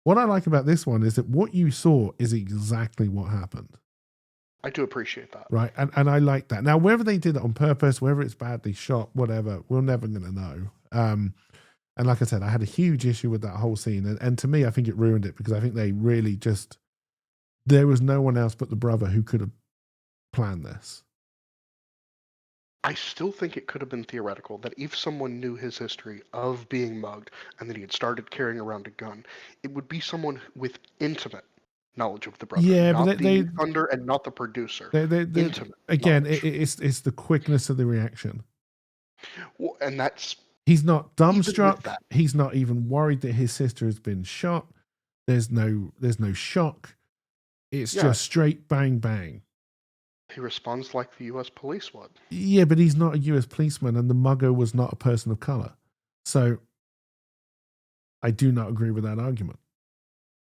What I like about this one is that what you saw is exactly what happened. I do appreciate that. Right, and I like that. Now, whether they did it on purpose, whether it's badly shot, whatever, we're never going to know. And like I said, I had a huge issue with that whole scene. And to me, I think it ruined it because I think they really just... There was no one else but the brother who could have planned this. I still think it could have been theoretical that if someone knew his history of being mugged and that he had started carrying around a gun, it would be someone with intimate knowledge of the brother. Yeah, not but the funder and not the producer. Intimate again, it's the quickness of the reaction. Well, and that's... He's not dumbstruck. He's not even worried that his sister has been shot. There's no shock. It's just straight bang, bang. He responds like the U.S. police would. Yeah, but he's not a U.S. policeman, and the mugger was not a person of color. So I do not agree with that argument.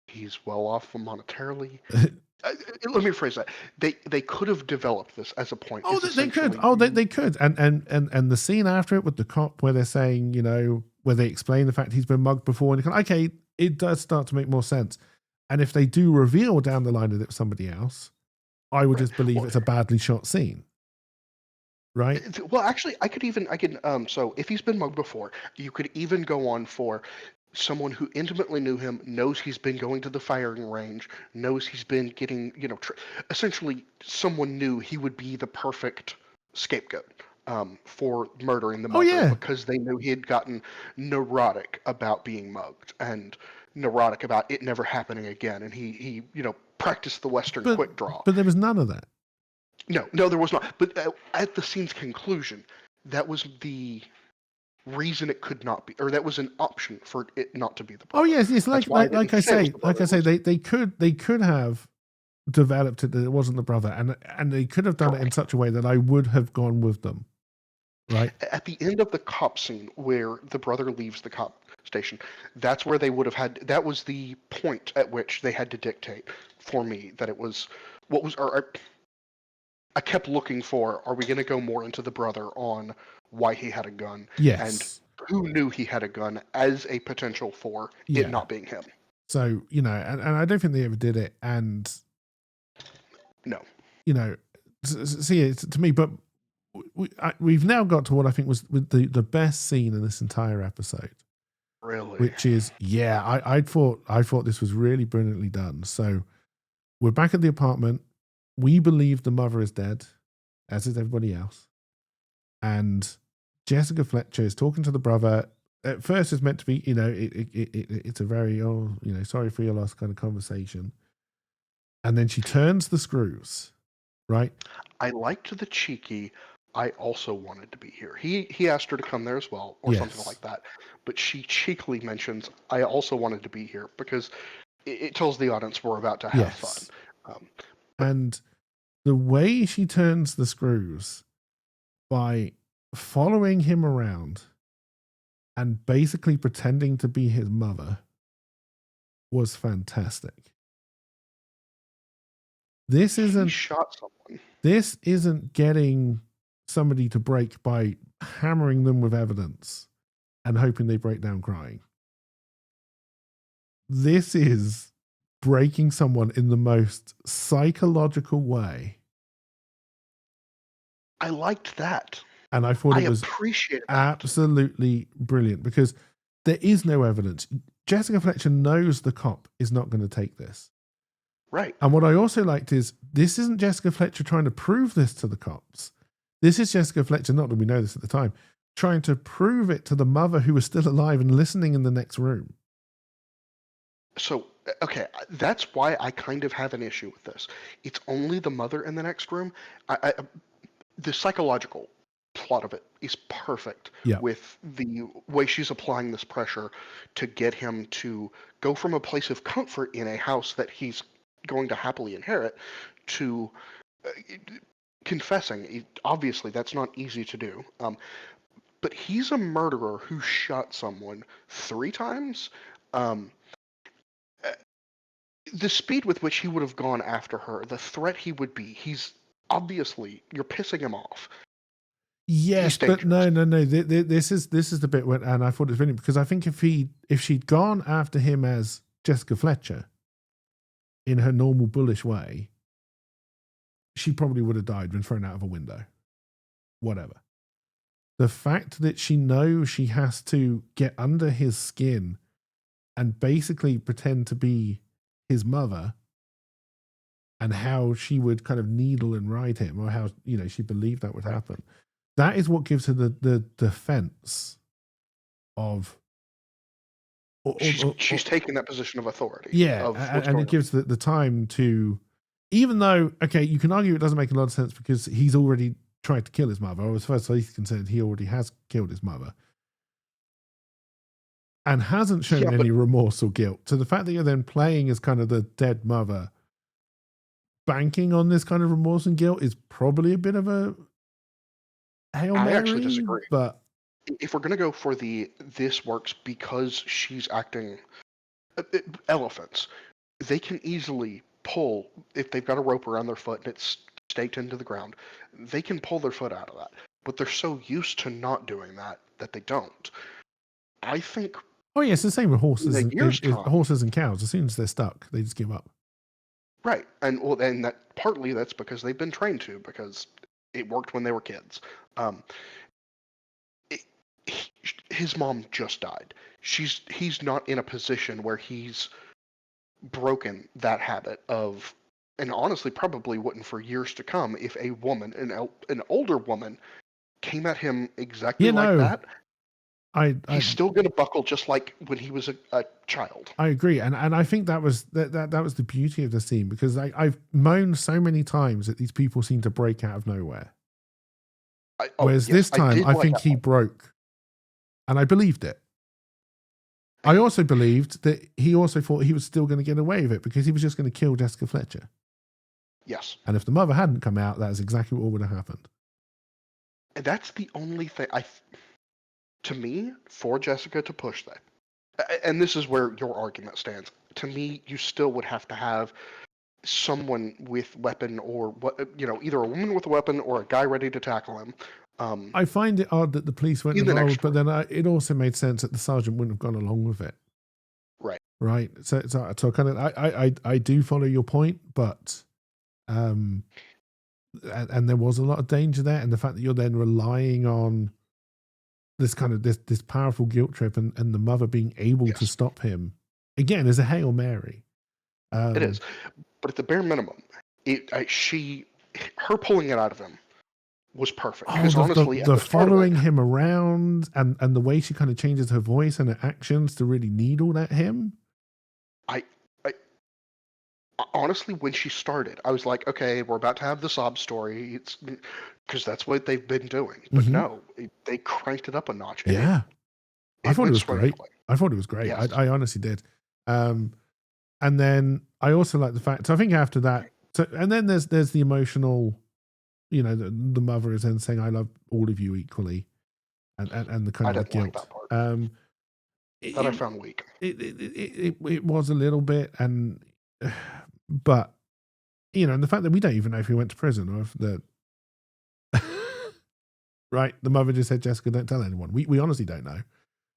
He's well off monetarily. Let me phrase that. They could have developed this as a point. Oh, they could. Oh, they could. And the scene after it with the cop where they're saying, you know, where they explain the fact he's been mugged before, and okay, it does start to make more sense. And if they do reveal down the line that it's somebody else, I would just believe it's a badly shot scene. Right? Well, actually, I can, so if he's been mugged before, you could even go on for someone who intimately knew him, knows he's been going to the firing range, knows he's been getting, essentially someone knew he would be the perfect scapegoat for murdering the mugger because they knew he had gotten neurotic about being mugged and neurotic about it never happening again. And he practiced the Western quick draw. But there was none of that. No, there was not. But at the scene's conclusion, that was the reason it could not be, or that was an option for it not to be the brother. Oh yes, like I say, they could have developed it that it wasn't the brother, and they could have done it in such a way that I would have gone with them. right? At the end of the cop scene where the brother leaves the cop station, that's where they would have had. That was the point at which they had to dictate for me that it was what was. Or I kept looking for. Are we going to go more into the brother on why he had a gun and Yes. who knew he had a gun as a potential for it Yeah. not being him? So, and I don't think they ever did it. And, No. See, to me, but we've now got to what I think was the best scene in this entire episode, Really? which is, I thought this was really brilliantly done. So we're back at the apartment. We believe the mother is dead, as is everybody else. And Jessica Fletcher is talking to the brother. At first, it's meant to be, it's a very, sorry for your loss kind of conversation. And then she turns the screws, right? I liked the cheeky. I also wanted to be here. He asked her to come there as well, or something like that. But she cheekily mentions, "I also wanted to be here," because it tells the audience we're about to have fun. And the way she turns the screws by following him around and basically pretending to be his mother was fantastic. He shot someone. This isn't getting somebody to break by hammering them with evidence and hoping they break down crying. This is breaking someone in the most psychological way. I liked that. And I thought it was absolutely brilliant because there is no evidence. Jessica Fletcher knows the cop is not going to take this. Right. And what I also liked is this isn't Jessica Fletcher trying to prove this to the cops. This is Jessica Fletcher, not that we know this at the time, trying to prove it to the mother who was still alive and listening in the next room. So, okay, that's why I kind of have an issue with this. It's only the mother in the next room. The psychological plot of it is perfect with the way she's applying this pressure to get him to go from a place of comfort in a house that he's going to happily inherit to confessing. Obviously, that's not easy to do. But he's a murderer who shot someone 3 times. The speed with which he would have gone after her, the threat he would be, he's obviously, you're pissing him off. Yes, but no. This is the bit when, and I thought it was brilliant because I think if she'd gone after him as Jessica Fletcher in her normal bullish way, she probably would have died, been thrown out of a window, whatever. The fact that she knows she has to get under his skin and basically pretend to be his mother, and how she would kind of needle and ride him, or how she believed that would happen. That is what gives her the defense of. She's taking that position of authority. Yeah, and it gives the time to, even though, okay, you can argue it doesn't make a lot of sense because he's already tried to kill his mother, or as far as he's concerned, he already has killed his mother. And hasn't shown any remorse or guilt. So the fact that you're then playing as kind of the dead mother, banking on this kind of remorse and guilt is probably a bit of a Hail Mary. I actually disagree. But if we're going to go for this works because she's acting elephants, they can easily pull, if they've got a rope around their foot and it's staked into the ground, they can pull their foot out of that. But they're so used to not doing that they don't. I think. Oh yeah, it's the same with horses. Horses and cows. As soon as they're stuck, they just give up. Right, and that partly that's because they've been trained to, because it worked when they were kids. His mom just died. He's not in a position where he's broken that habit of, and honestly probably wouldn't for years to come if a woman, an older woman, came at him exactly like that. He's still going to buckle just like when he was a child. I agree, and I think that was the beauty of the scene, because I've moaned so many times that these people seem to break out of nowhere. Whereas this time, I think he broke, and I believed it. I also believed that he also thought he was still going to get away with it because he was just going to kill Jessica Fletcher. Yes. And if the mother hadn't come out, that is exactly what would have happened. that's the only thing to me, for Jessica to push that. And this is where your argument stands. To me, you still would have to have someone with weapon, or what, either a woman with a weapon or a guy ready to tackle him. I find it odd that the police weren't In the next involved, but then it also made sense that the sergeant wouldn't have gone along with it. Right. Right. So kind of I do follow your point, but and there was a lot of danger there, and the fact that you're then relying on this kind of this powerful guilt trip, and the mother being able to Yes, stop him again is a Hail Mary. it is. But at the bare minimum, her pulling it out of him was perfect. Oh, Because honestly, at the the start of following it, him around, and the way she kind of changes her voice and her actions to really needle at him. I honestly, when she started, I was like, okay, we're about to have the sob story. It's because that's what they've been doing. But no, they cranked it up a notch. And Yeah, I thought it went was great. swimmingly. I thought it was great. Yes. I honestly did. And then I also like the fact. So I think after that, and then there's the emotional, the mother is then saying, "I love all of you equally," and the kind I of the didn't like guilt. that part. That I It, found weak. it was a little bit, but and the fact that we don't even know if he went to prison or if right, the mother just said, "Jessica, don't tell anyone." We honestly don't know.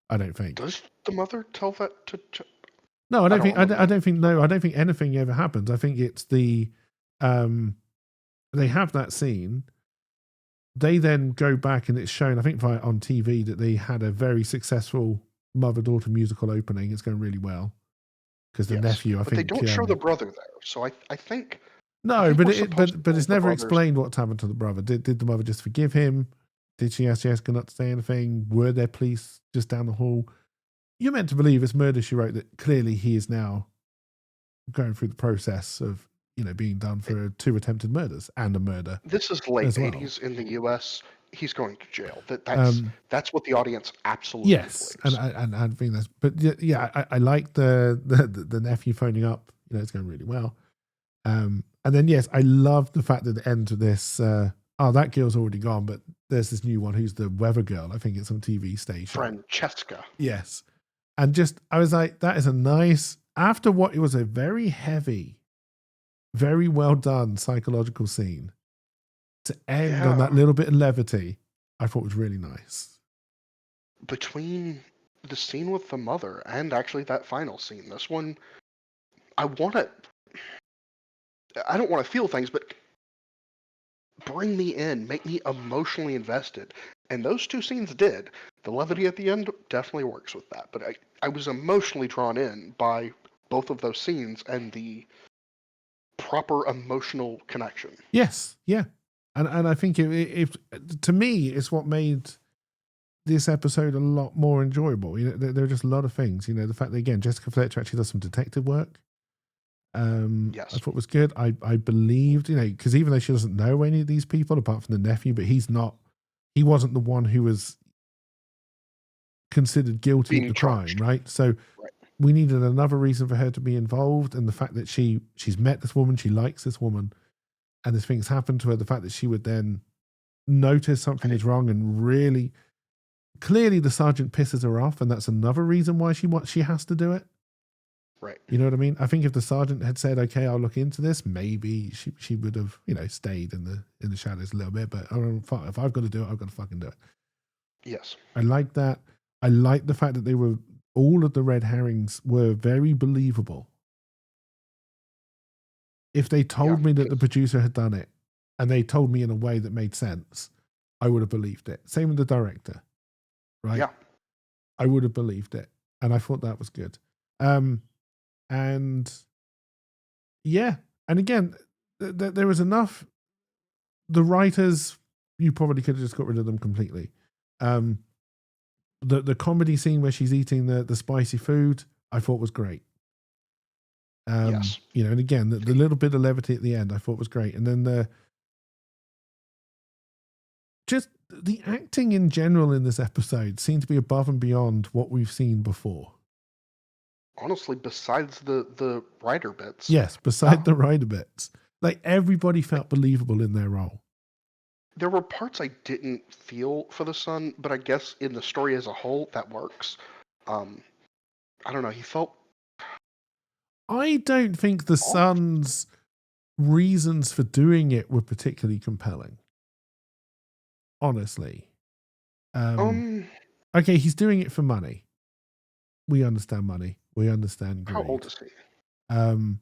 I don't think. Does the mother tell that to? No, I don't think. I remember. don't think. No, I don't think anything ever happens. I think it's they have that scene. They then go back, and it's shown, I think, on TV, that they had a very successful mother-daughter musical opening. It's going really well because the nephew, I But think, they don't show the brother there, so I think. no, we're but supposed to but believe it's the never brother's- explained what's happened to the brother. Did the mother just forgive him? Did she ask Jessica not to say anything? Were there police just down the hall? You're meant to believe, as Murder, She Wrote, that clearly he is now going through the process of being done for 2 attempted murders and a murder. This is late as well. 80s in the U.S. He's going to jail. That's what the audience absolutely yes, believes. and I think that's. But yeah, I like the nephew phoning up. It's going really well. And then yes, I love the fact that the end of this. That girl's already gone, but there's this new one who's the weather girl. I think it's on TV station. Francesca. Yes, and just I was like, that is a nice, after what it was a very heavy, very well done psychological scene, to end on that little bit of levity, I thought was really nice. Between the scene with the mother and actually that final scene, this one, I don't want to feel things, but bring me in, make me emotionally invested. And those 2 scenes did. The levity at the end definitely works with that. But I was emotionally drawn in by both of those scenes and the proper emotional connection. Yes, yeah. And I think it to me, it's what made this episode a lot more enjoyable. There are just a lot of things. The fact that, again, Jessica Fletcher actually does some detective work. Yes. I thought was good. I believed, because even though she doesn't know any of these people apart from the nephew, but he wasn't the one who was considered guilty of the crime, right? So we needed another reason for her to be involved, and the fact that she's met this woman, she likes this woman, and this thing's happened to her, the fact that she would then notice something is wrong and really clearly the sergeant pisses her off, and that's another reason why she has to do it. Right. You know what I mean? I think if the sergeant had said, "Okay, I'll look into this," maybe she would have, stayed in the shadows a little bit. But if I've got to do it, I've got to fucking do it. Yes. I like that. I like the fact that all of the red herrings were very believable. If they told me that the producer had done it, and they told me in a way that made sense, I would have believed it. Same with the director, right? Yeah. I would have believed it, and I thought that was good. And yeah, and again, there was enough. The writers, you probably could have just got rid of them completely. The comedy scene where she's eating the spicy food, I thought was great. Yes. And again, the little bit of levity at the end, I thought was great. And then just the acting in general in this episode seemed to be above and beyond what we've seen before. Honestly, besides the writer bits. Yes, beside the writer bits. Like, everybody felt believable in their role. there were parts I didn't feel for the son, but I guess in the story as a whole, that works. Um, I don't know. He felt I don't think the off. son's reasons for doing it were particularly compelling. Honestly. Um, Okay, he's doing it for money. We understand money. We understand how old greed. is he? I don't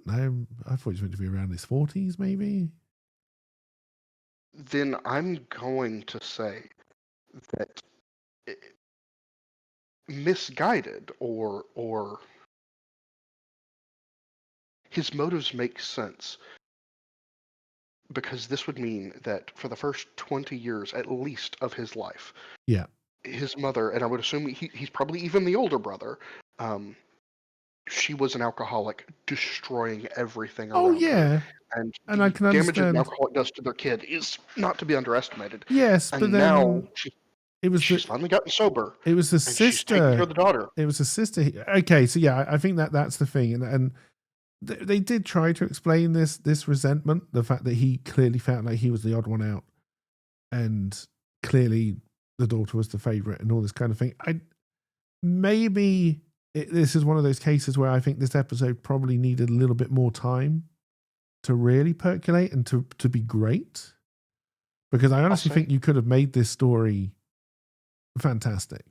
know. I thought he was meant to be around his 40s, maybe. Then I'm going to say that i- misguided or his motives make sense because this would mean that for the first 20 years at least of his life, Yeah. his mother, and I would assume he's probably even the older brother, um, she was an alcoholic, destroying everything Oh, around her. yeah. And And I the can damage that an understand. alcoholic does to their kid is not to be underestimated. Yes, but And now then it was she's finally gotten sober, the and she's taking care sister. of the daughter. It was the sister. Okay, so yeah, I think that's the thing, and they did try to explain this resentment, the fact that he clearly felt like he was the odd one out, and clearly the daughter was the favorite, and all this kind of thing. This is one of those cases where I think this episode probably needed a little bit more time to really percolate and to be great, because I honestly think you could have made this story fantastic.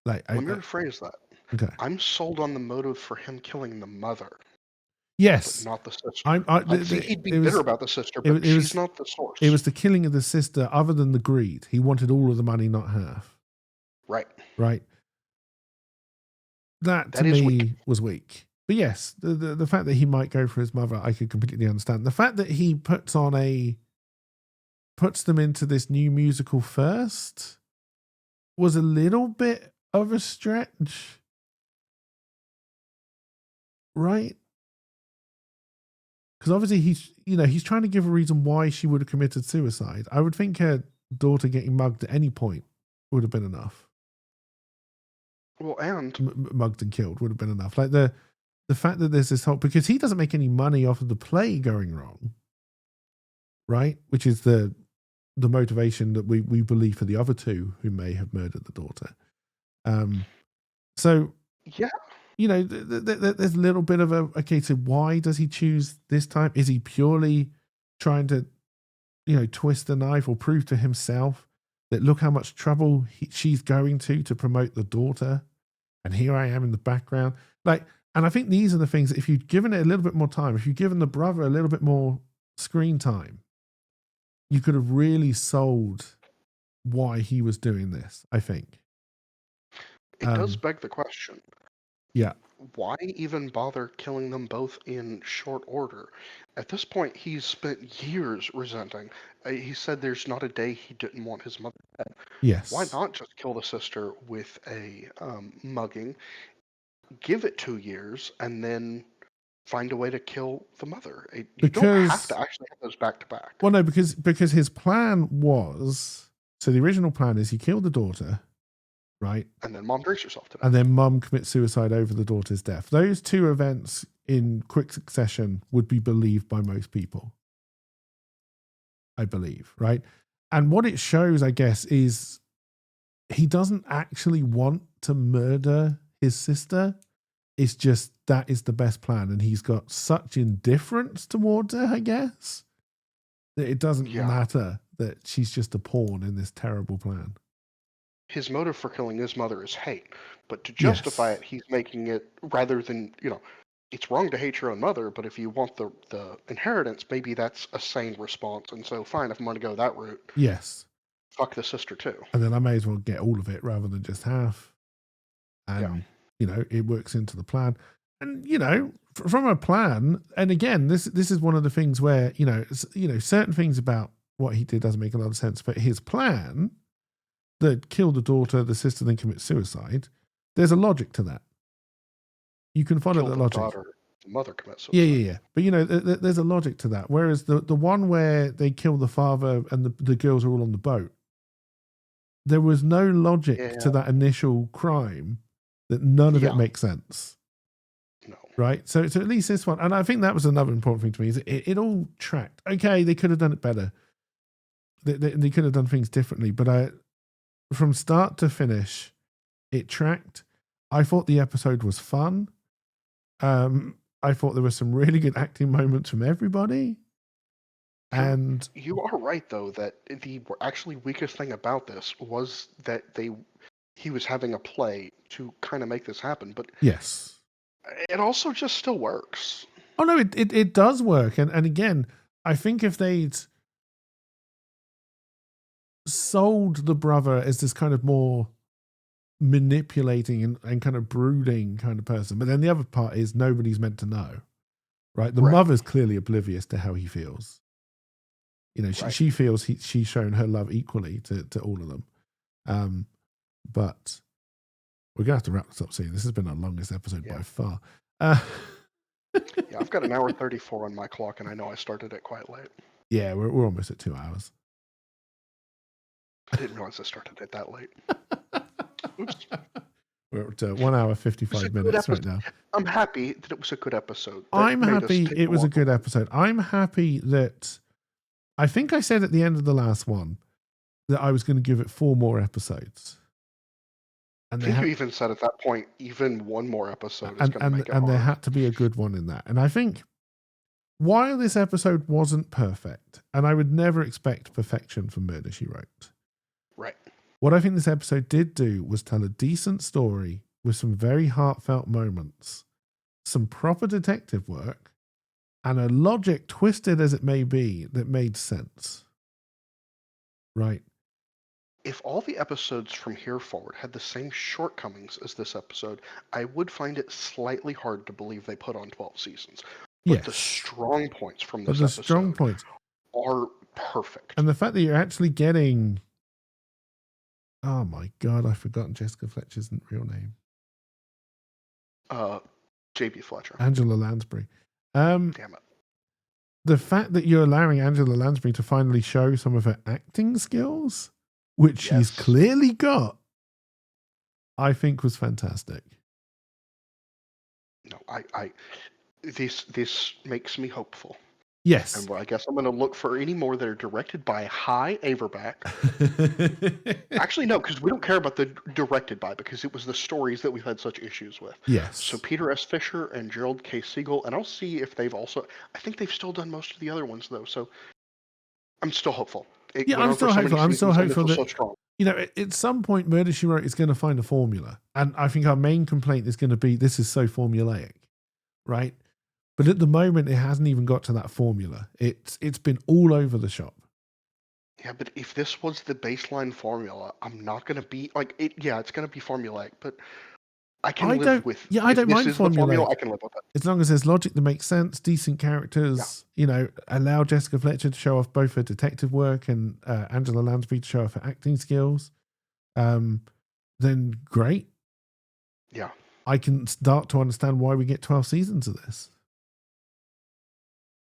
Like, Let me rephrase that. okay, I'm sold on the motive for him killing the mother, but yes, not the sister. I'd say he'd be it bitter was about the sister, but it she's was not the source. it was the killing of the sister. Other than the greed, he wanted all of the money, not half. Right. Right. That to That is me weak. was weak. But yes, the fact that he might go for his mother, I could completely understand. The fact that he puts them into this new musical first was a little bit of a stretch. Right? Because obviously he's trying to give a reason why she would have committed suicide. I would think her daughter getting mugged at any point would have been enough. Well, and Mugged and killed would have been enough. Like the fact that there's this whole, because he doesn't make any money off of the play going wrong, right? Which is the motivation that we believe for the other two who may have murdered the daughter. So yeah, there's a little bit of okay, so why does he choose this time? Is he purely trying to twist the knife or prove to himself that look how much trouble she's going to promote the daughter, and here I am in the background? And I think these are the things that if you'd given it a little bit more time, if you'd given the brother a little bit more screen time, you could have really sold why he was doing this, I think. it does beg the question. Yeah. Why even bother killing them both in short order? At this point, he's spent years resenting. He said there's not a day he didn't want his mother dead. Yes. Why not just kill the sister with a mugging, give it 2 years, and then find a way to kill the mother? You don't have to actually have those back to back. Well, no, because his plan was, so the original plan is he killed the daughter, right? And then mom drinks herself to death. And then mum commits suicide over the daughter's death. Those two events in quick succession would be believed by most people, I believe, right? And what it shows, I guess, is he doesn't actually want to murder his sister. It's just that is the best plan. And he's got such indifference towards her, I guess, that it doesn't matter that she's just a pawn in this terrible plan. His motive for killing his mother is hate, but to justify it, he's making it, rather than, it's wrong to hate your own mother, but if you want the inheritance, maybe that's a sane response. And so, fine, if I'm going to go that route, yes, fuck the sister too. And then I may as well get all of it rather than just half. And it works into the plan. And from a plan, and again, this is one of the things where certain things about what he did doesn't make a lot of sense, but his plan that killed the daughter, the sister, then commit suicide, there's a logic to that. You can follow the logic. Daughter, the mother commits suicide. Yeah. But there's a logic to that. Whereas the one where they kill the father and the girls are all on the boat, there was no logic to that initial crime. That none of it makes sense. No. right? So at least this one, and I think that was another important thing to me, is it all tracked. Okay, they could have done it better. They could have done things differently, but from start to finish, it tracked. I thought the episode was fun. I thought there were some really good acting moments from everybody. And you are right, though, that the actually weakest thing about this was that he was having a play to kind of make this happen, but yes, it also just still works. oh no, it does work. And again, I think if they'd sold the brother as this kind of more manipulating and kind of brooding kind of person, but then the other part is nobody's meant to know, right? The Right. mother's clearly oblivious to how he feels. You know, Right. she feels she's shown her love equally to all of them. But we're going to have to wrap this up soon. This has been our longest episode by far. Yeah, I've got an hour 34 on my clock, and I know I started it quite late. Yeah, we're almost at 2 hours. I didn't realize I started it that late. Oops. We're at 1 hour 55 minutes right now. I'm happy that it was a good episode. I'm happy it was a good episode. I'm happy that I think I said at the end of the last one that I was going to give it 4 more episodes. And I think you even said at that point, even one more episode is going to make it hard. And there had to be a good one in that. And I think while this episode wasn't perfect, and I would never expect perfection from Murder, She Wrote. Right. What I think this episode did do was tell a decent story with some very heartfelt moments, some proper detective work, and a logic, twisted as it may be, that made sense. Right. If all the episodes from here forward had the same shortcomings as this episode, I would find it slightly hard to believe they put on 12 seasons. But the strong points from this episode are perfect. And the fact that you're actually getting... Oh my God, I've forgotten Jessica Fletcher's real name. J.B. Fletcher. Angela Lansbury. Damn it. The fact that you're allowing Angela Lansbury to finally show some of her acting skills, which she's clearly got, I think was fantastic. No, this makes me hopeful. Yes. And I guess I'm going to look for any more that are directed by Hy Averback. Actually, no, because we don't care about the directed by, because it was the stories that we've had such issues with. Yes. So Peter S. Fisher and Gerald K. Siegel, and I'll see if they've also... I think they've still done most of the other ones, though, so I'm still hopeful. I'm still hopeful. I'm still hopeful that, you know, at some point, Murder, She Wrote is going to find a formula. And I think our main complaint is going to be, this is so formulaic, right? But at the moment, it hasn't even got to that formula. It's been all over the shop. Yeah, but if this was the baseline formula, I'm not going to be like it. Yeah, it's going to be formulaic, but I can live with. Yeah, I don't mind formula. I can live with it as long as there's logic that makes sense, decent characters. Yeah. You know, allow Jessica Fletcher to show off both her detective work and Angela Lansbury to show off her acting skills. Then great. Yeah, I can start to understand why we get 12 seasons of this.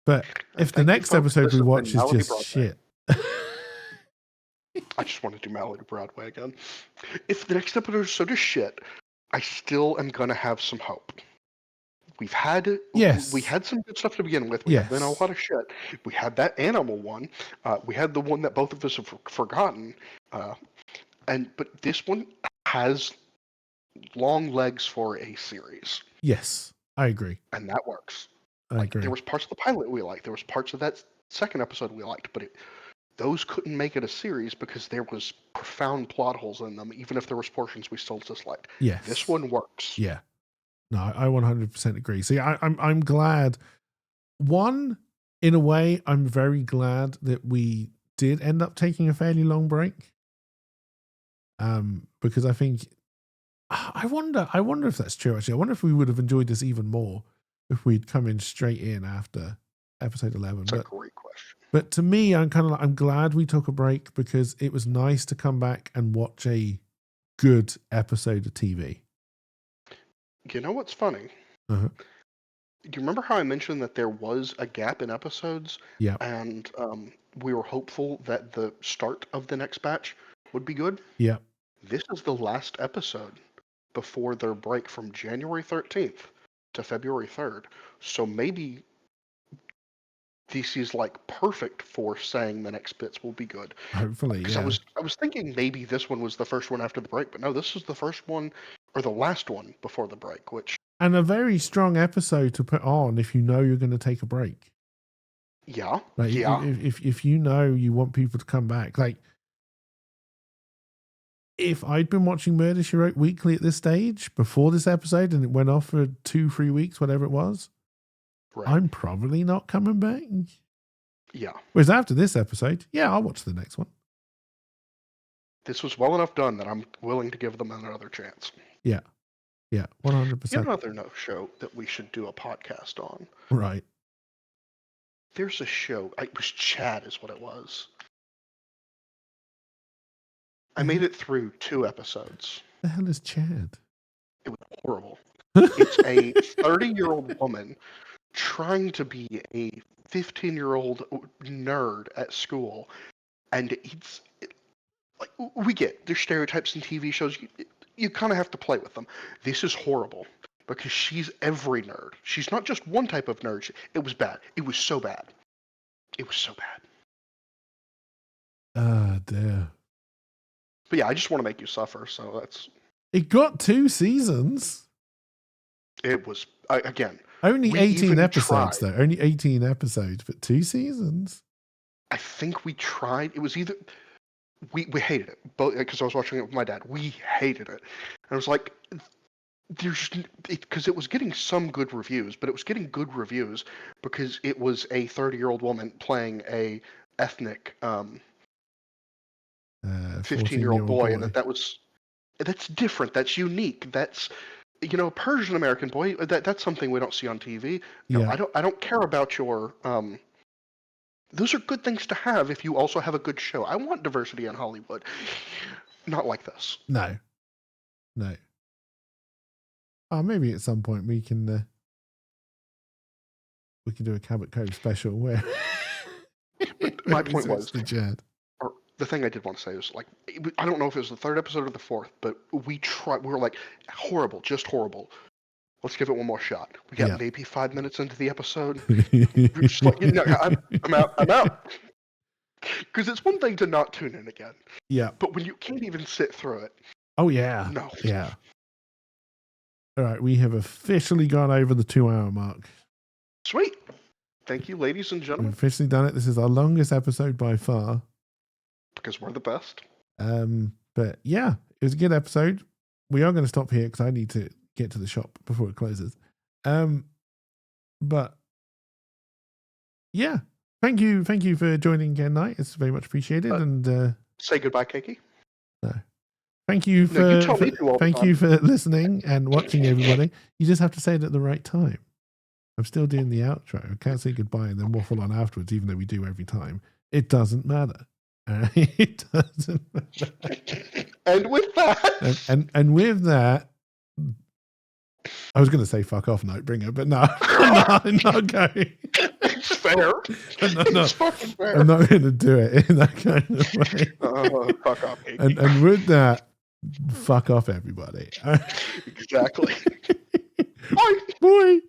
But if the next episode we watch is just shit. I just want to do Malady Broadway again. If the next episode is shit, I still am going to have some hope. We had some good stuff to begin with. We had been a lot of shit. We had that animal one. We had the one that both of us have forgotten. But this one has long legs for a series. Yes, I agree. And that works. I agree. There was parts of the pilot we liked. There was parts of that second episode we liked, but those couldn't make it a series because there was profound plot holes in them, even if there was portions we still disliked. Yes. This one works. Yeah. No, I 100% agree. See, I'm glad. One, in a way, I'm very glad that we did end up taking a fairly long break. Because I think I wonder if that's true. Actually, I wonder if we would have enjoyed this even more if we'd come in straight in after episode 11. That's a great question. But to me, I'm glad we took a break because it was nice to come back and watch a good episode of TV. You know what's funny? Uh-huh. Do you remember how I mentioned that there was a gap in episodes? Yeah. And we were hopeful that the start of the next batch would be good? Yeah. This is the last episode before their break from January 13th to February 3rd. So maybe this is like perfect for saying the next bits will be good. Hopefully, Because yeah. I was thinking maybe this one was the first one after the break, but no, this is the first one or the last one before the break, which And a very strong episode to put on if you know you're going to take a break. yeah, Like yeah. if you know you want people to come back, like if I'd been watching Murder, She Wrote weekly at this stage before this episode and it went off for 2-3 weeks, whatever it was, Right. I'm probably not coming back. Yeah. Whereas after this episode, yeah, I'll watch the next one. This was well enough done that I'm willing to give them another chance. Yeah. Yeah, 100%. You know another show that we should do a podcast on? Right. There's a show. It was Chad is what it was. I made it through 2 episodes. The hell is Chad? It was horrible. It's a 30-year-old woman trying to be a 15-year-old nerd at school, and like we get there's stereotypes in TV shows. You kind of have to play with them. This is horrible because she's every nerd. She's not just one type of nerd. It was bad. It was so bad. It was so bad. Ah, dear. But yeah, I just want to make you suffer. So that's. It got 2 seasons. It was again. Only we 18 even episodes, tried. though. Only 18 episodes, but 2 seasons. I think we tried. It was either we hated it, both because I was watching it with my dad. We hated it, and I was like, "There's," because it was getting some good reviews, but it was getting good reviews because it was a 30-year-old woman playing a ethnic 15-year-old boy, and that's different. That's unique. That's Persian American boy. That's something we don't see on TV. No, Yeah. I don't care about your. Those are good things to have if you also have a good show. I want diversity in Hollywood. Not like this. No. Oh, maybe at some point we can do a Cabot Cove special where. But my point was, the Chad. or the thing I did want to say is, like, I don't know if it was the 3rd episode or the 4th, but we were like, horrible, just horrible. Let's give it one more shot. We got maybe 5 minutes into the episode. We're just like, I'm out. Because it's one thing to not tune in again. Yeah. But when you can't even sit through it. Oh, yeah. No. Yeah. All right. We have officially gone over the 2-hour mark. Sweet. Thank you, ladies and gentlemen. We've officially done it. This is our longest episode by far. Because we're the best. But yeah, it was a good episode. We are going to stop here because I need to get to the shop before it closes. But yeah, thank you for joining again tonight. It's very much appreciated. And say goodbye, Keiki. No. Thank you thank you for listening and watching, everybody. You just have to say it at the right time. I'm still doing the outro. I can't say goodbye and then waffle on afterwards, even though we do every time. It doesn't matter. It doesn't matter. And with that, and with that, I was going to say fuck off, Nightbringer, but no, I'm not going. It's fair. It's fucking fair. I'm not going to do it in that kind of way. Fuck off, Keiki. And with that, fuck off, everybody. Exactly. Bye. Bye.